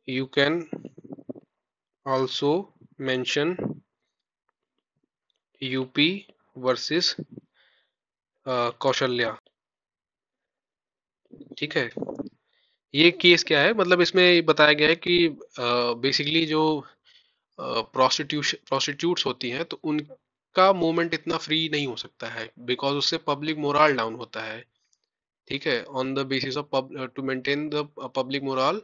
You can also mention UP versus Kaushalya. ठीक है, ये केस क्या है, मतलब इसमें ये बताया गया है कि बेसिकली जो प्रोस्टिट्यूट्स होती हैं तो उनका मूवमेंट इतना फ्री नहीं हो सकता है, बिकॉज उससे पब्लिक मोरल डाउन होता है। ठीक है, on the basis of to maintain the public moral,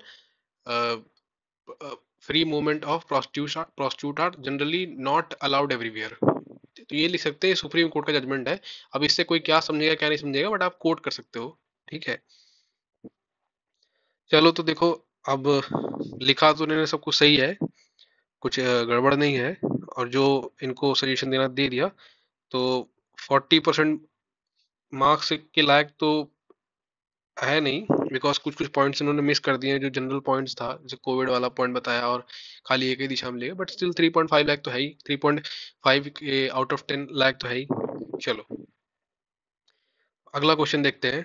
free movement of prostitute are generally not allowed everywhere. तो ये लिख सकते हैं, सुप्रीम कोर्ट का जजमेंट है। अब इससे कोई क्या समझेगा क्या नहीं समझेगा, बट आप कोट कर सकते हो। ठीक है, चलो तो देखो, अब लिखा तो इन्होंने सब कुछ सही है, कुछ गड़बड़ नहीं है, और जो इनको सजेशन देना दे दिया, तो 40% मार्क्स के लायक तो है नहीं, बिकॉज कुछ कुछ पॉइंट्स इन्होंने मिस कर दिए हैं, जो जनरल पॉइंट्स था, जैसे कोविड वाला पॉइंट बताया और खाली एक ही दिशा में लेगा, बट स्टिल 3.5 लाख तो है ही, 3.5 आउट ऑफ 10 लाख तो है ही। चलो अगला क्वेश्चन देखते हैं।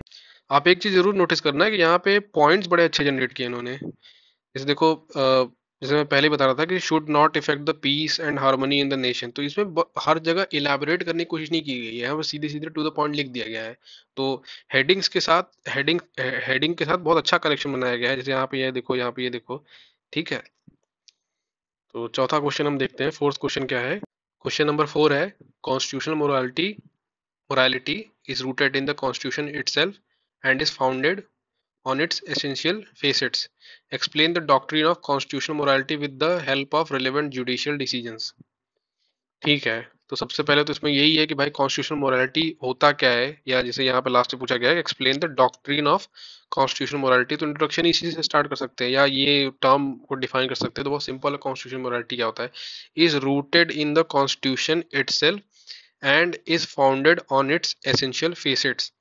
आप एक चीज जरूर नोटिस करना है कि यहाँ पे पॉइंट्स बड़े अच्छे जनरेट किए इन्होंने। जैसे देखो, जैसे मैं पहले ही बता रहा था कि should not effect the peace and harmony in the nation, तो इसमें हर जगह इलेबोरेट करने की कोशिश नहीं की गई है, यहाँ पर सीधे सीधे टू द पॉइंट लिख दिया गया है। तो हेडिंग्स के साथ हेडिंग के साथ बहुत अच्छा कनेक्शन बनाया गया है, जैसे यहाँ पे ये देखो, यहाँ पे ये देखो। ठीक है, तो चौथा क्वेश्चन हम देखते हैं, फोर्थ क्वेश्चन क्या है। क्वेश्चन नंबर 4 है, constitutional morality is rooted in the constitution itself and is founded on its essential facets. Explain the doctrine of constitutional morality with the help of relevant judicial decisions. ठीक है, तो सबसे पहले तो इसमें यही है कि भाई कॉन्स्टिट्यूशनल मोरालिटी होता क्या है, या जैसे यहाँ पे लास्ट में पूछा गया है, explain the doctrine of constitutional morality, तो इंट्रोडक्शन इसी से स्टार्ट कर सकते हैं, या ये टर्म को डिफाइन कर सकते हैं, तो बहुत सिंपल है। कॉन्स्टिट्यूशनल मोरालिटी क्या होता है, is rooted in the constitution itself and is founded on it's essential facets.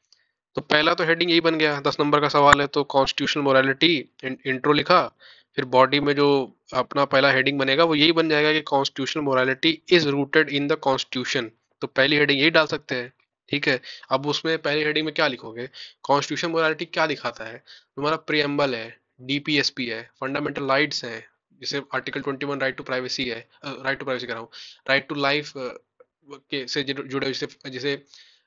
तो पहला तो हेडिंग यही बन गया, 10 नंबर का सवाल है, तो कॉन्स्टिट्यूशनल मोरालिटी, इंट्रो लिखा, फिर बॉडी में जो अपना पहला हेडिंग बनेगा वो यही बन जाएगा कि constitutional morality is rooted in the constitution, तो पहली हेडिंग यही डाल सकते हैं। ठीक है, अब उसमें पहली हेडिंग में क्या लिखोगे, कॉन्स्टिट्यूशन मोरालिटी क्या दिखाता है, तुम्हारा प्रियम्बल है, डीपीएसपी है, फंडामेंटल राइट्स हैं, जैसे आर्टिकल 21 राइट टू प्राइवेसी है, राइट टू प्राइवेसी कर रहा हूँ, राइट टू लाइफ के से जुड़े, जैसे जैसे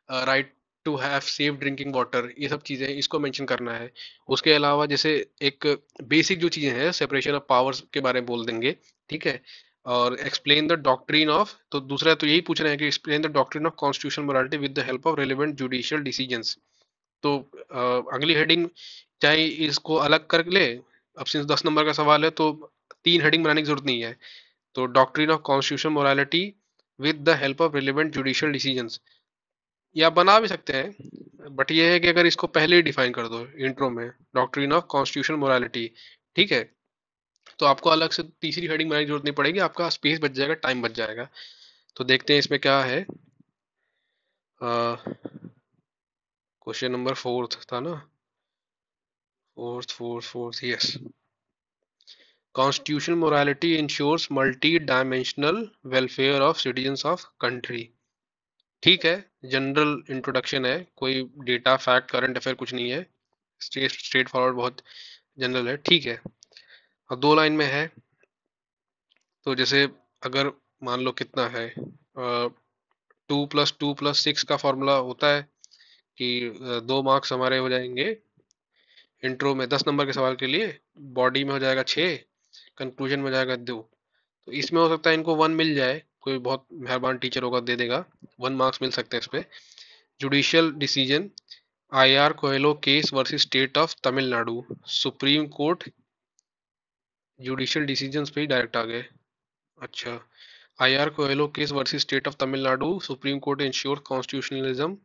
right to have safe drinking water, ये सब चीजें इसको मेंशन करना है। उसके अलावा जैसे एक बेसिक जो चीजें हैं, सेपरेशन ऑफ पावर्स के बारे में बोल देंगे। ठीक है, और एक्सप्लेन द डॉक्ट्रिन ऑफ, तो दूसरा तो यही पूछ रहे हैं कि explain the doctrine of constitutional morality with the help of relevant judicial decisions. तो अगली हेडिंग चाहे इसको अलग कर ले, अब सिंस 10 नंबर का सवाल है तो 3 हेडिंग बनाने की जरूरत नहीं है, तो doctrine of constitutional morality with the help of relevant judicial decisions, या बना भी सकते हैं, बट ये है कि अगर इसको पहले ही डिफाइन कर दो इंट्रो में, डॉक्ट्रिन ऑफ कॉन्स्टिट्यूशनल मोरालिटी। ठीक है, तो आपको अलग से तीसरी हेडिंग बनाने की जरूरत नहीं पड़ेगी, आपका स्पेस बच जाएगा, टाइम बच जाएगा। तो देखते हैं इसमें क्या है। क्वेश्चन नंबर फोर्थ था ना, fourth, yes. Constitutional morality ensures multi dimensional welfare of citizens of country. ठीक है, जनरल इंट्रोडक्शन है, कोई डेटा फैक्ट करंट अफेयर कुछ नहीं है, स्ट्रेट फॉरवर्ड, बहुत जनरल है। ठीक है, अब 2 लाइन में है, तो जैसे अगर मान लो कितना है, 2+2+6 का फॉर्मूला होता है कि 2 मार्क्स हमारे हो जाएंगे इंट्रो में 10 नंबर के सवाल के लिए, बॉडी में हो जाएगा 6, कंक्लूजन में हो जाएगा 2। तो इसमें हो सकता है इनको 1 मिल जाए, कोई बहुत मेहरबान टीचर होगा दे देगा, 1 मार्क्स मिल सकते हैं इस पे। Judicial decision, I R Coelho case versus state of Tamil Nadu, Supreme Court judicial decisions पे ही डायरेक्ट आ गए। अच्छा, I R Coelho case versus state of Tamil Nadu, Supreme Court ensure constitutionalism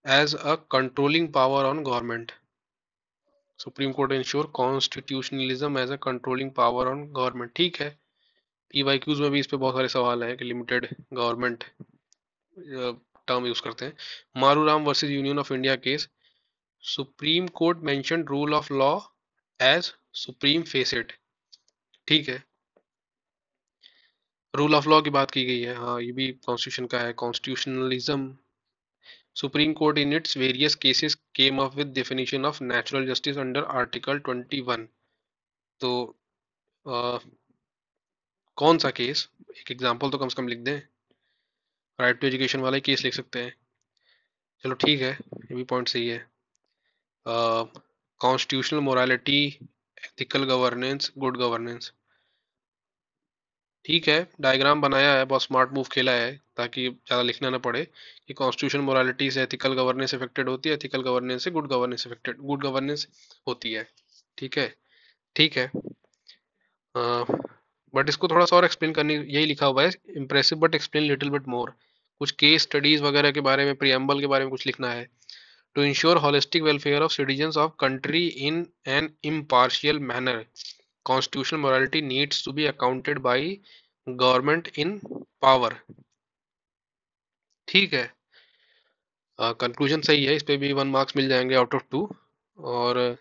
as a controlling power on government. Supreme Court ensure constitutionalism as a controlling power on government. ठीक है, PYQs में भी इस पे बहुत सारे सवाल हैं कि लिमिटेड गवर्नमेंट टर्म यूज करते हैं। Maru Ram versus Union of India case, Supreme Court mention rule of law as supreme facet. ठीक है, रूल ऑफ लॉ की बात की गई है, हाँ ये भी कॉन्स्टिट्यूशन का है। Constitutionalism, supreme court in its various cases came up with definition of natural justice under article 21। तो अ, कौन सा केस, एक एग्जांपल तो कम से कम लिख दें। राइट टू एजुकेशन वाला ही केस लिख सकते हैं। चलो ठीक है, ये भी पॉइंट सही है। Constitutional morality, ethical governance, good governance. ठीक है, डायग्राम बनाया है, बहुत स्मार्ट मूव खेला है ताकि ज़्यादा लिखना ना पड़े कि कॉन्स्टिट्यूशन मोरालिटी से एथिकल गवर्नेंस अफेक्टेड होती है, एथिकल गवर्नेंस से good governance affected, good governance होती है। ठीक है, ठीक है। बट इसको थोड़ा सा और एक्सप्लेन करनी, यही लिखा हुआ है, impressive but explain little bit more. कुछ केस स्टडीज वगैरह के बारे में, प्रियम्बल के बारे में कुछ लिखना है। To ensure holistic welfare of citizens of country in an impartial manner, constitutional morality needs to be accounted by government in power। ठीक है, कंक्लूजन सही है, इस पे भी 1 मार्क्स मिल जाएंगे आउट ऑफ 2। और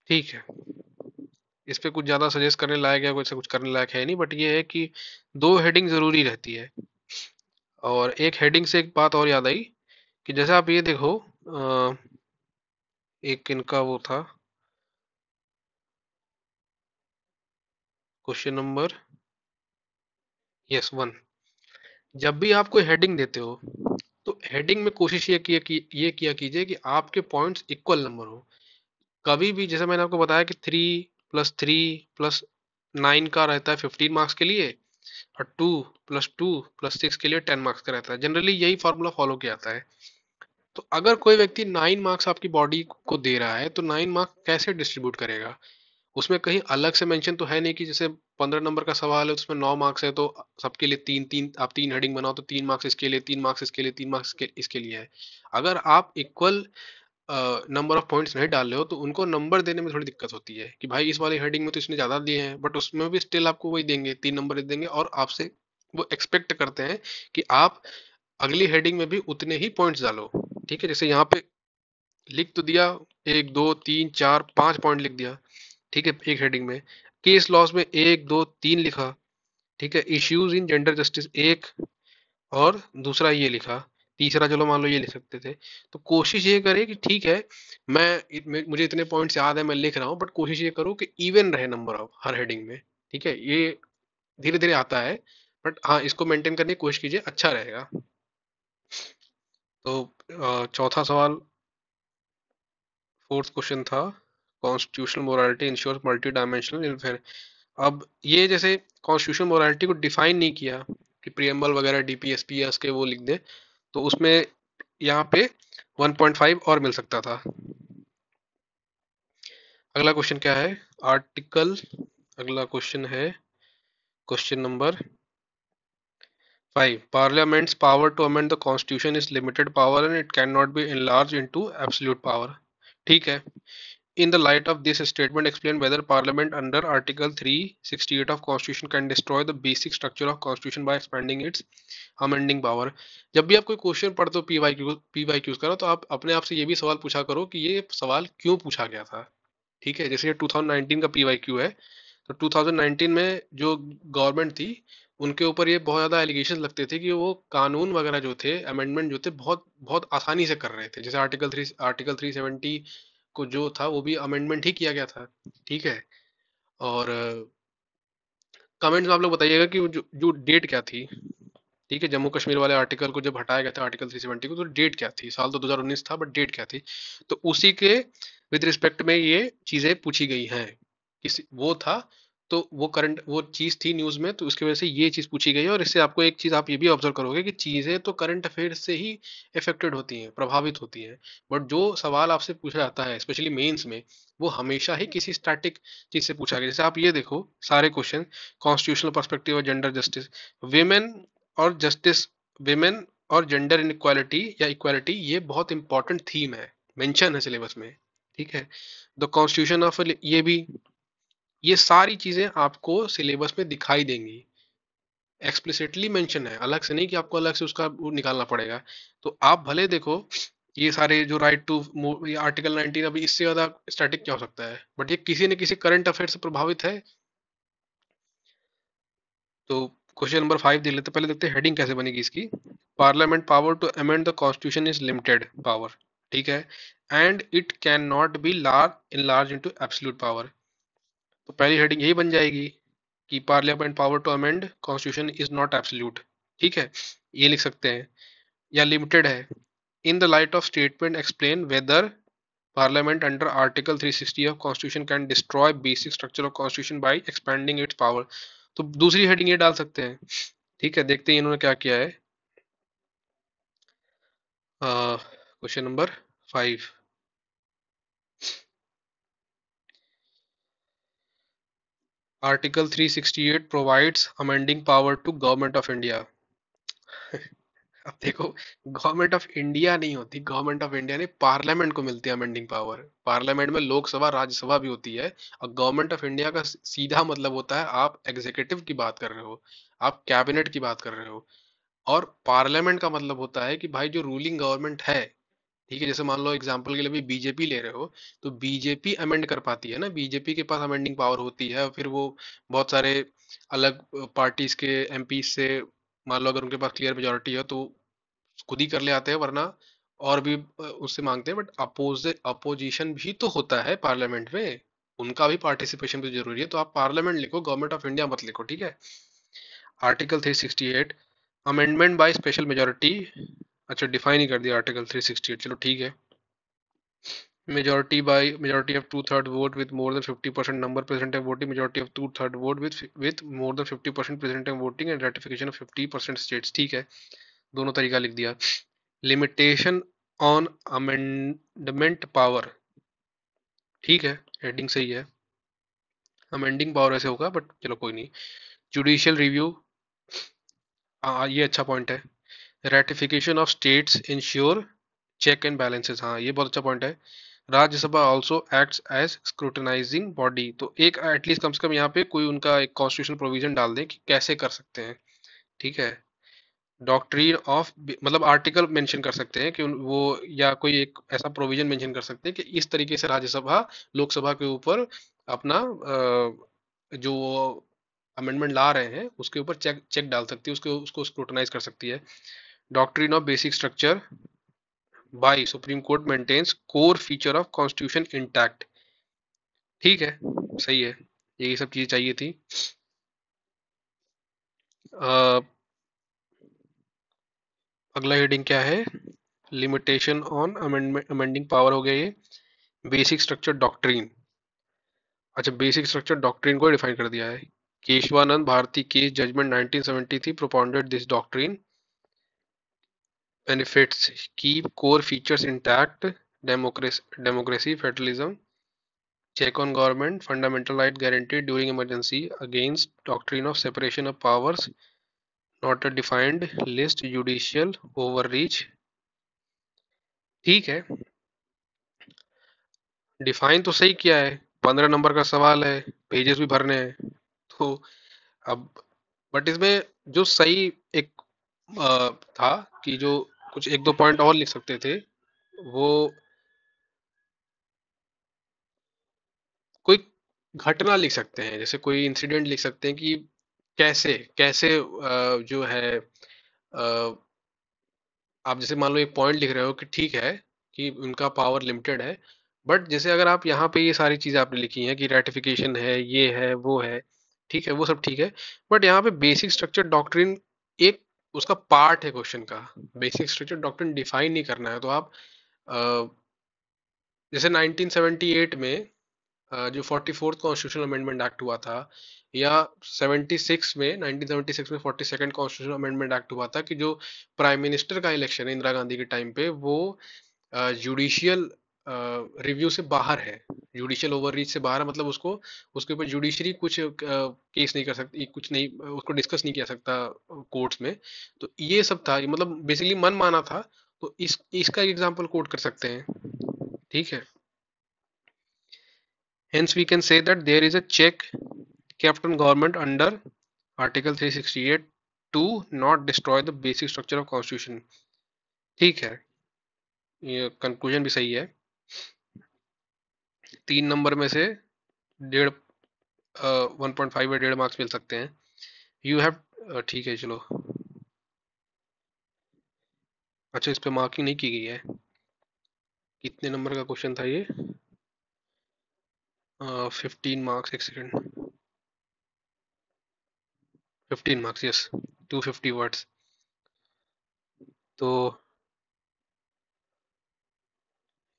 ठीक है, इस पे कुछ ज़्यादा सजेस्ट करने लायक या कुछ करने लायक है नहीं, बट ये है कि 2 हेडिंग ज़रूरी रहती है। और एक हेडिंग से एक बात और याद आई कि जैसे आप ये देखो, एक इनका वो था क्वेश्चन नंबर, यस 1। जब भी आप कोई हेडिंग देते हो तो हेडिंग में कोशिश ये किया कीजिए कि आपके पॉइंट्स इक्वल नंबर हो। कभी भी, जैसे मैंने आपको बताया कि 3+3+9 का रहता है 15 मार्क्स के लिए, और 2+2+6 के लिए 10 मार्क्स का रहता है। जनरली यही फॉर्मूला फॉलो किया जाता है। तो अगर कोई व्यक्ति 9 मार्क्स आपकी बॉडी को दे रहा है तो 9 मार्क्स कैसे डिस्ट्रीब्यूट करेगा? उसमें कहीं अलग से मेंशन तो है नहीं कि जैसे 15 नंबर का सवाल है उसमें 9 मार्क्स है तो सबके लिए तीन तीन, आप 3 हेडिंग बनाओ तो 3 मार्क्स इसके लिए, 3 मार्क्स इसके लिए, 3 मार्क्स इसके लिए है। अगर आप इक्वल नंबर ऑफ पॉइंट्स नहीं डाल रहे हो तो उनको नंबर देने में थोड़ी दिक्कत होती है कि भाई इस वाली हेडिंग में तो इसने ज्यादा दिए हैं, बट उसमें भी स्टिल आपको वही देंगे, 3 नंबर देंगे, और आपसे वो एक्सपेक्ट करते हैं कि आप अगली हेडिंग में भी उतने ही पॉइंट्स डालो। ठीक है, जैसे यहाँ पे लिख तो दिया, 1 2 3 4 5 पॉइंट लिख दिया। ठीक है, एक हेडिंग में। केस लॉस में 1 2 3 लिखा। ठीक है, इश्यूज इन जेंडर जस्टिस एक, और दूसरा ये लिखा, तीसरा चलो मान लो ये लिख सकते थे। तो कोशिश ये करे कि ठीक है, मुझे इतने पॉइंट्स याद है मैं लिख रहा हूँ, बट कोशिश ये करो कि इवन रहे नंबर ऑफ हर हेडिंग में। ठीक है, ये धीरे धीरे आता है, बट हाँ इसको मेंटेन करने की कोशिश कीजिए, अच्छा रहेगा। तो चौथा सवाल, फोर्थ क्वेश्चन था, constitutional morality ensures multi dimensional welfare. अब ये जैसे कॉन्स्टिट्यूशनल मोरालिटी को डिफाइन नहीं किया कि प्रियम्बल वगैरह डीपीएसपीएस के वो लिख दे, तो उसमें यहाँ पे 1.5 और मिल सकता था। अगला क्वेश्चन क्या है, आर्टिकल, अगला क्वेश्चन है question number 5। Parliament's power to amend the constitution is limited power and it can not be enlarged into absolute power. ठीक है, in the light of this statement explain whether parliament under article 368 of constitution can destroy the basic structure of constitution by expanding its amending power। जब भी आप कोई question पढ़ते हो PYQs का, तो आप अपने आप से ये भी सवाल पूछा करो कि ये सवाल क्यों पूछा गया था। ठीक है, जैसे ये 2019 का पीवाईक्यू है, तो 2019 में जो गवर्नमेंट थी उनके ऊपर ये बहुत ज़्यादा एलिगेशन लगते थे कि वो कानून वगैरह जो थे, अमेंडमेंट जो थे, बहुत बहुत आसानी से कर रहे थे। जैसे आर्टिकल 370 को जो था वो भी अमेंडमेंट ही किया गया था। ठीक है, और कमेंट्स में आप लोग बताइएगा कि जो डेट क्या थी। ठीक है, जम्मू कश्मीर वाले आर्टिकल को जब हटाया गया था आर्टिकल 370 को, तो डेट क्या थी, साल तो 2019 था, बट डेट क्या थी? तो उसी के विद रिस्पेक्ट में ये चीजें पूछी गई हैं। किसी वो था, तो वो करंट वो चीज थी न्यूज में, तो उसकी वजह से ये चीज पूछी गई है। और इससे आपको एक चीज आप ये भी ऑब्जर्व करोगे कि चीजें तो करंट अफेयर्स से ही इफेक्टेड होती हैं, प्रभावित होती हैं, बट जो सवाल आपसे पूछा जाता है स्पेशली मेंस में, वो हमेशा ही किसी स्टैटिक चीज से पूछा गया। जैसे आप ये देखो सारे क्वेश्चन, कॉन्स्टिट्यूशनल पर्सपेक्टिव और जेंडर जस्टिस, विमेन और जस्टिस, विमेन और जेंडर इनइक्वालिटी या इक्वालिटी, ये बहुत इंपॉर्टेंट थीम है, मेंशन है सिलेबस में। ठीक है, द कॉन्स्टिट्यूशन ऑफ, ये भी, ये सारी चीजें आपको सिलेबस में दिखाई देंगी, एक्सप्लिसिटली मेंशन है, अलग से नहीं कि आपको अलग से उसका वो निकालना पड़ेगा। तो आप भले देखो ये सारे जो राइट टू, ये आर्टिकल 19, अभी इससे ज्यादा स्टैटिक क्या हो सकता है, बट ये किसी न किसी करंट अफेयर से प्रभावित है। तो क्वेश्चन नंबर 5 देख लेते, पहले देखते हैं हेडिंग कैसे बनेगी इसकी। Parliament power to amend the constitution is limited power, ठीक है, and it can not be large enlarge into absolute power. तो पहली हेडिंग यही बन जाएगी कि Parliament power to amend constitution is not absolute, ठीक है, ये लिख सकते हैं, या लिमिटेड है। In the light of statement explain whether Parliament under article 360 of constitution can destroy basic structure of constitution by expanding it's power. तो दूसरी हेडिंग ये डाल सकते हैं। ठीक है, देखते हैं इन्होंने क्या किया है। Question number 5, article 368 provides amending power to government of India. अब देखो, गवर्नमेंट ऑफ इंडिया नहीं होती, गवर्नमेंट ऑफ इंडिया ने पार्लियामेंट को मिलती है अमेंडिंग पावर। पार्लियामेंट में लोकसभा राज्यसभा भी होती है, और गवर्नमेंट ऑफ इंडिया का सीधा मतलब होता है आप एग्जीक्यूटिव की बात कर रहे हो, आप कैबिनेट की बात कर रहे हो। और पार्लियामेंट का मतलब होता है कि भाई जो रूलिंग गवर्नमेंट है, ठीक है, जैसे मान लो एग्जांपल के लिए भी बीजेपी ले रहे हो, तो बीजेपी अमेंड कर पाती है ना, बीजेपी के पास अमेंडिंग पावर होती है, और फिर वो बहुत सारे अलग पार्टीज के एमपी से, मान लो अगर उनके पास क्लियर मेजोरिटी है तो खुद ही कर ले आते हैं, वरना और भी उससे मांगते हैं। बट अपोजिशन भी तो होता है पार्लियामेंट में, उनका भी पार्टिसिपेशन भी जरूरी है। तो आप पार्लियामेंट लिखो, गवर्नमेंट ऑफ इंडिया मत लिखो, ठीक है। Article 368 amendment by special majority, अच्छा डिफाइन ही कर दिया आर्टिकल 368, चलो ठीक है। Majority of two-third vote with more than 50% number present and voting, majority of two-third vote with more than 50% present and voting, and ratification of 50% states, ठीक है, दोनों तरीका लिख दिया। लिमिटेशन ऑन अमेंडमेंट पावर, ठीक है, हेडिंग सही है, अमेंडिंग पावर ऐसे होगा, बट चलो कोई नहीं। जुडिशियल रिव्यू, ये अच्छा पॉइंट है। Ratification of states ensure check and balances, हाँ ये बहुत अच्छा पॉइंट है। Rajya Sabha also acts as scrutinising body, तो एक एटलीस्ट कम से कम यहाँ पे कोई उनका एक कॉन्स्टिट्यूशनल प्रोविजन डाल दें कि कैसे कर सकते हैं, ठीक है। डॉक्ट्रिन ऑफ, मतलब आर्टिकल मेंशन कर सकते हैं कि वो, या कोई एक ऐसा प्रोविजन मेंशन कर सकते हैं कि इस तरीके से राज्यसभा लोकसभा के ऊपर अपना जो अमेंडमेंट ला रहे हैं उसके ऊपर चेक चेक डाल सकती है, उसको उसको स्क्रूटनाइज कर सकती है। Doctrine of basic structure by Supreme Court maintains core feature of constitution intact, ठीक है, सही है, यही सब चीजें चाहिए थी। अ, अगला हेडिंग क्या है, लिमिटेशन ऑन अमेंडिंग पावर हो गया ये। बेसिक स्ट्रक्चर डॉक्ट्रिन, अच्छा बेसिक स्ट्रक्चर डॉक्ट्रिन को डिफाइन कर दिया है। Kesavananda Bharati case judgement 1973 propounded this doctrine, benefits keep core features intact, democracy federalism, check on government, fundamental right guaranteed during emergency, against doctrine of separation of powers, not a defined list, judicial overreach, ठीक है, define तो सही किया है, 15 number का सवाल है, pages भी भरने हैं, तो अब, बट इसमें जो सही एक था कि जो कुछ एक दो पॉइंट और लिख सकते थे, वो कोई घटना लिख सकते हैं, जैसे कोई इंसिडेंट लिख सकते हैं कि कैसे कैसे जो है, आप जैसे मान लो एक पॉइंट लिख रहे हो कि ठीक है कि उनका पावर लिमिटेड है, बट जैसे अगर आप यहाँ पे ये सारी चीजें आपने लिखी हैं कि रेटिफिकेशन है, ये है, वो है, ठीक है, वो सब ठीक है, बट यहाँ पे बेसिक स्ट्रक्चर डॉक्ट्रिन एक उसका पार्ट है क्वेश्चन का। बेसिक स्ट्रक्चर डॉक्ट्रिन डिफाइन नहीं करना है, तो आप अ, जैसे 1978 में जो 44th कॉन्स्टिट्यूशनल अमेंडमेंट एक्ट हुआ था, या 76 में, 1976 में 42nd कॉन्स्टिट्यूशनल अमेंडमेंट एक्ट हुआ था, कि जो प्राइम मिनिस्टर का इलेक्शन है इंदिरा गांधी के टाइम पे, वो जुडिशियल रिव्यू से बाहर है, जुडिशियल ओवररीच से बाहर है, मतलब उसको, उसके ऊपर जुडिशरी कुछ केस नहीं कर सकती, कुछ नहीं, उसको डिस्कस नहीं किया सकता कोर्ट्स में। तो ये सब था, ये मतलब बेसिकली मन माना था। तो इस इसका एग्जांपल कोट कर सकते हैं, ठीक है। Hence we can say that there is a check kept on government under Article 368 to not destroy the basic structure of Constitution। ठीक है, ये कंक्लूजन भी सही है। 3 नंबर में से डेढ़ 1.5 या 1.5 मार्क्स मिल सकते हैं। यू हैव, ठीक है चलो। अच्छा, इस पे मार्किंग नहीं की गई है। कितने नंबर का क्वेश्चन था ये? 15 मार्क्स, एक सेकेंड। 15 marks, yes. 250 वर्ड्स। तो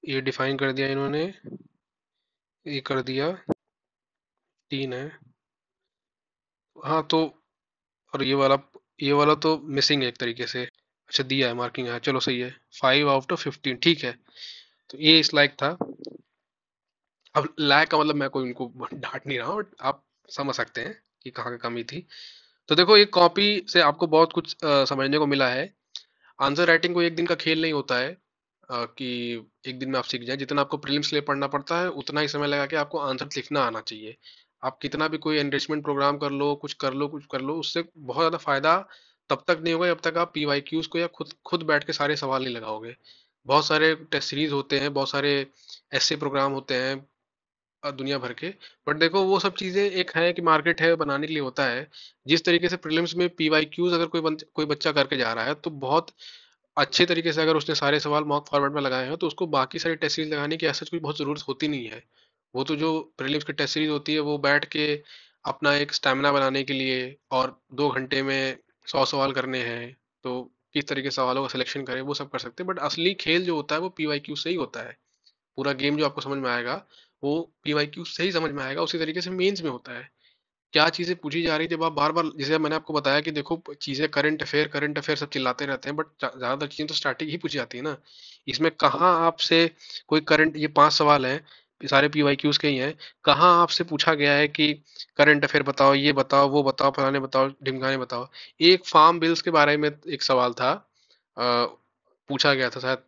ये डिफाइन कर दिया इन्होंने, ये कर दिया, 3 है। हाँ तो, और ये वाला तो मिसिंग है एक तरीके से। अच्छा, दिया है, मार्किंग है, चलो सही है। 5/15, ठीक है। तो ये इस लायक था। अब लायक का मतलब मैं कोई उनको डांट नहीं रहा हूँ, बट आप समझ सकते हैं कि कहाँ की कमी थी। तो देखो, ये कॉपी से आपको बहुत कुछ समझने को मिला है। आंसर राइटिंग को एक दिन का खेल नहीं होता है, कि एक दिन में आप सीख जाए। जितना आपको प्रीलिम्स के लिए पढ़ना पड़ता है, उतना ही समय लगा के आपको आंसर लिखना आना चाहिए। आप कितना भी कोई एनरिचमेंट प्रोग्राम कर लो, कुछ कर लो, कुछ कर लो, उससे बहुत ज़्यादा फायदा तब तक नहीं होगा जब तक आप पीवाईक्यूज को या खुद खुद बैठ के सारे सवाल नहीं लगाओगे। बहुत सारे टेस्ट सीरीज होते हैं, बहुत सारे ऐसे प्रोग्राम होते हैं दुनिया भर के। बट देखो, वो सब चीजें एक है कि मार्केट है, बनाने के लिए होता है। जिस तरीके से प्रीलिम्स में पीवाईक्यूज अगर कोई बच्चा करके जा रहा है, तो बहुत अच्छे तरीके से अगर उसने सारे सवाल मॉक फॉर्मेट में लगाए हैं, तो उसको बाकी सारी टेस्ट सीरीज लगाने की ऐसा कोई बहुत जरूरत होती नहीं है। वो तो जो प्रीलिम्स की टेस्ट सीरीज होती है, वो बैठ के अपना एक स्टेमिना बनाने के लिए, और 2 घंटे में 100 सवाल करने हैं, तो किस तरीके से सवालों का सिलेक्शन करें, वो सब कर सकते हैं। बट असली खेल जो होता है वो पीवाईक्यू से ही होता है। पूरा गेम जो आपको समझ में आएगा, वो पीवाईक्यू से ही समझ में आएगा। उसी तरीके से मेंस में होता है, क्या चीजें पूछी जा रही थी। जब आप बार बार, जैसे मैंने आपको बताया कि देखो, चीजें करंट अफेयर सब चिल्लाते रहते हैं, बट ज्यादातर चीजें तो स्टैटिक ही पूछी जाती है ना। इसमें कहाँ आपसे कोई करंट, ये 5 सवाल हैं, ये सारे पीवाईक्यूज के ही हैं। कहाँ आपसे पूछा गया है कि करंट अफेयर बताओ, ये बताओ, वो बताओ, फलाने बताओ, ढिमकाने बताओ। एक फार्म बिल्स के बारे में एक सवाल था, पूछा गया था शायद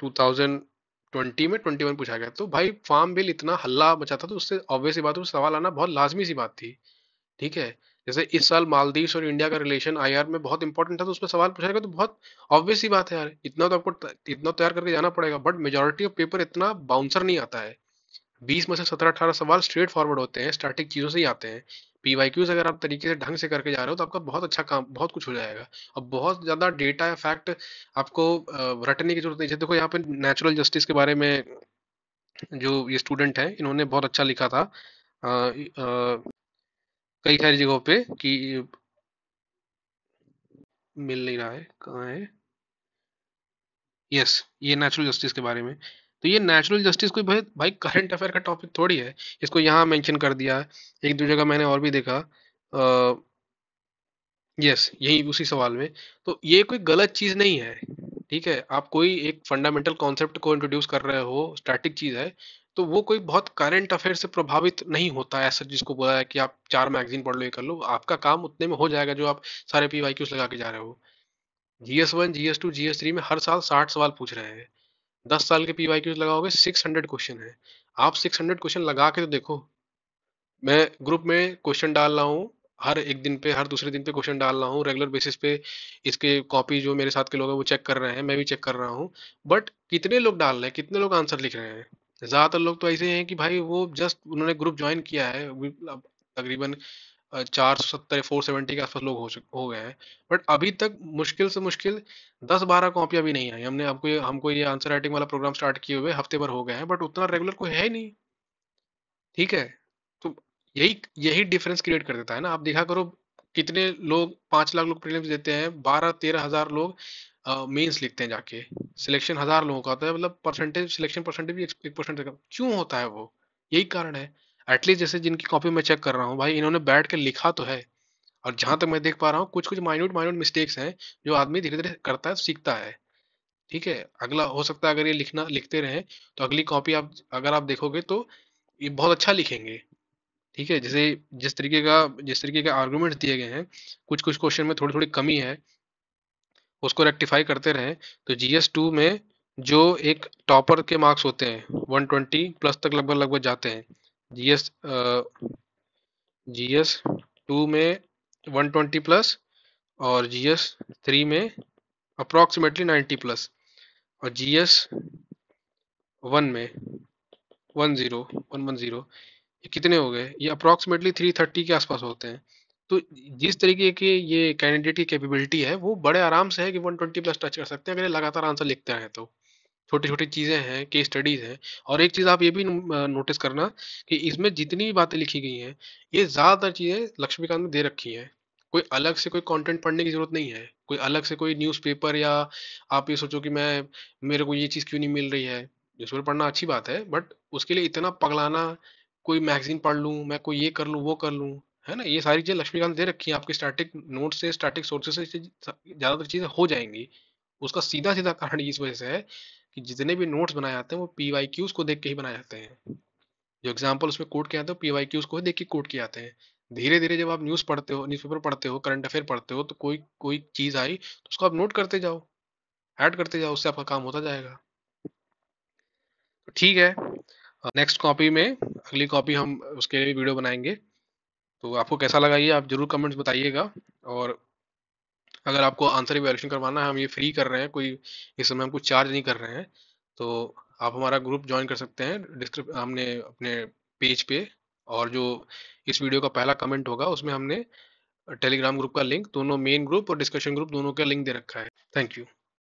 2020 में, 21 पूछा गया। तो भाई, फार्म बिल इतना हल्ला मचा था, तो उससे ऑब्वियस सी बात है, वो सवाल आना बहुत लाजमी सी बात थी। ठीक है। जैसे इस साल मालदीव्स और इंडिया का रिलेशन आईआर में बहुत इंपॉर्टेंट था, तो उसमें सवाल पूछा गया, तो बहुत ऑब्वियस सी बात है यार, इतना तो आपको इतना तैयार करके जाना पड़ेगा। बट मेजोरिटी ऑफ पेपर इतना बाउंसर नहीं आता है। 20 में से 17-18 सवाल स्ट्रेट फॉरवर्ड होते हैं, स्टैटिक चीजों से ही आते हैं। पीवाईक्यूज अगर आप तरीके से ढंग से करके जा रहे हो, तो आपका बहुत अच्छा काम, बहुत कुछ हो जाएगा। और बहुत ज्यादा डेटा या फैक्ट आपको रटने की जरूरत नहीं है। देखो, यहाँ पे नेचुरल जस्टिस के बारे में जो ये स्टूडेंट है, इन्होंने बहुत अच्छा लिखा था कई सारी जगहों पे, कि मिल नहीं रहा है, कहाँ है? यस, ये नेचुरल जस्टिस के बारे में। तो ये नेचुरल जस्टिस कोई भाई भाई करंट अफेयर का टॉपिक थोड़ी है। इसको यहाँ मेंशन कर दिया है। एक दो जगह मैंने और भी देखा। यस, यही उसी सवाल में। तो ये कोई गलत चीज नहीं है। ठीक है, आप कोई एक फंडामेंटल कॉन्सेप्ट को इंट्रोड्यूस कर रहे हो, स्टैटिक चीज है, तो वो कोई बहुत करंट अफेयर से प्रभावित नहीं होता है ऐसा, जिसको बोला है कि आप 4 मैगजीन पढ़ लो, ये कर लो, आपका काम उतने में हो जाएगा जो आप सारे पीवाईक्यूज लगा के जा रहे हो। GS1, GS2, GS3 में हर साल 60 सवाल पूछ रहे हैं। 10 साल के पीवाईक्यूज लगाओगे, 600 क्वेश्चन है। आप 600 क्वेश्चन लगा के तो देखो। मैं ग्रुप में क्वेश्चन डाल रहा हूँ, हर एक दिन पे, हर दूसरे दिन पे क्वेश्चन डाल रहा हूँ रेगुलर बेसिस पे। इसके कॉपी जो मेरे साथ के लोग हैं वो चेक कर रहे हैं, मैं भी चेक कर रहा हूँ। बट कितने लोग डाल रहे हैं, कितने लोग आंसर लिख रहे हैं? ज्यादातर लोग तो ऐसे हैं कि भाई वो जस्ट उन्होंने ग्रुप ज्वाइन किया है, अब तकरीबन 470, 470 के आसपास लोग हो गए हैं। बट अभी तक मुश्किल से मुश्किल 10-12 कॉपियां भी नहीं आई। हमको ये आंसर राइटिंग वाला प्रोग्राम स्टार्ट किए हुए हफ्ते भर हो गए हैं, बट उतना रेगुलर कोई है ही नहीं। ठीक है। तो यही यही डिफरेंस क्रिएट कर देता है ना। आप देखा करो, कितने लोग, 5 लाख लोग प्रीलिम्स देते हैं, 12-13 हजार लोग मेंस लिखते हैं जाके। सिलेक्शन 1000 लोगों का होता है, मतलब परसेंटेज, सिलेक्शन परसेंटेज भी 1% का क्यों होता है वो? यही कारण है। एटलीस्ट जैसे जिनकी कॉपी में चेक कर रहा हूँ भाई, इन्होंने बैठ के लिखा तो है। और जहां तक मैं देख पा रहा हूँ, कुछ कुछ माइन्यूट माइन्यूट मिस्टेक्स हैं जो आदमी धीरे धीरे करता है, सीखता है। ठीक है, अगला हो सकता है अगर ये लिखना लिखते रहें तो अगली कॉपी आप अगर आप देखोगे तो ये बहुत अच्छा लिखेंगे। ठीक है, जैसे जिस तरीके के आर्गुमेंट दिए गए हैं, कुछ कुछ क्वेश्चन में थोड़ी थोड़ी कमी है, उसको रेक्टिफाई करते रहें। तो जीएस टू में जो एक टॉपर के मार्क्स होते हैं 120 प्लस तक लगभग लगभग जाते हैं। जीएस जीएस टू में 120 प्लस, और जीएस थ्री में अप्रोक्सीमेटली 90 प्लस, और जीएस वन में 10 ये कितने हो गए, ये अप्रोक्सीमेटली 330 के आसपास होते हैं। तो जिस तरीके की ये कैंडिडेट की कैपेबिलिटी है वो बड़े आराम से है कि 120 प्लस टच कर सकते हैं अगर ये लगातार आंसर लिखते हैं तो। छोटी छोटी चीजें हैं, केस स्टडीज हैं। और एक चीज आप ये भी नोटिस करना कि इसमें जितनी भी बातें लिखी गई हैं ये ज्यादातर चीजें लक्ष्मीकांत में दे रखी हैं। कोई अलग से कोई कंटेंट पढ़ने की जरूरत नहीं है, कोई अलग से कोई न्यूज़पेपर, या आप ये सोचो कि मैं मेरे को ये चीज क्यों नहीं मिल रही है। न्यूज़पेपर पढ़ना अच्छी बात है, बट उसके लिए इतना पगलाना, कोई मैगजीन पढ़ लूं मैं, कोई ये कर लूं वो कर लूं, है ना। ये सारी चीजें लक्ष्मीकांत दे रखी हैं, आपके स्टैटिक नोट से स्टैटिक सोर्सेस से ज्यादातर चीजें हो जाएंगी। उसका सीधा सीधा कारण इस वजह से है कि जितने भी नोट्स बनाए जाते हैं वो पीवाईक्यूज को देख के ही बनाए जाते हैं। जो एग्जाम्पल उसमें कोट किए जाते हैं पीवाईक्यूज को देख के कोट किए जाते हैं। धीरे धीरे जब आप न्यूज़ पढ़ते हो, न्यूज़पेपर पढ़ते हो, करंट अफेयर पढ़ते हो, तो कोई कोई चीज आई तो उसको आप नोट करते जाओ, ऐड करते जाओ, उससे आपका काम होता जाएगा। तो ठीक है, नेक्स्ट कॉपी में, अगली कॉपी हम उसके लिए वीडियो बनाएंगे। तो आपको कैसा लगा ये आप जरूर कमेंट्स बताइएगा। और अगर आपको आंसर इवैल्यूएशन करवाना है, हम ये फ्री कर रहे हैं, कोई इस समय हम कुछ चार्ज नहीं कर रहे हैं। तो आप हमारा ग्रुप ज्वाइन कर सकते हैं, डिस्क्रिप हमने अपने पेज पे, और जो इस वीडियो का पहला कमेंट होगा उसमें हमने टेलीग्राम ग्रुप का लिंक, दोनों मेन ग्रुप और डिस्कशन ग्रुप दोनों का लिंक दे रखा है। Thank you.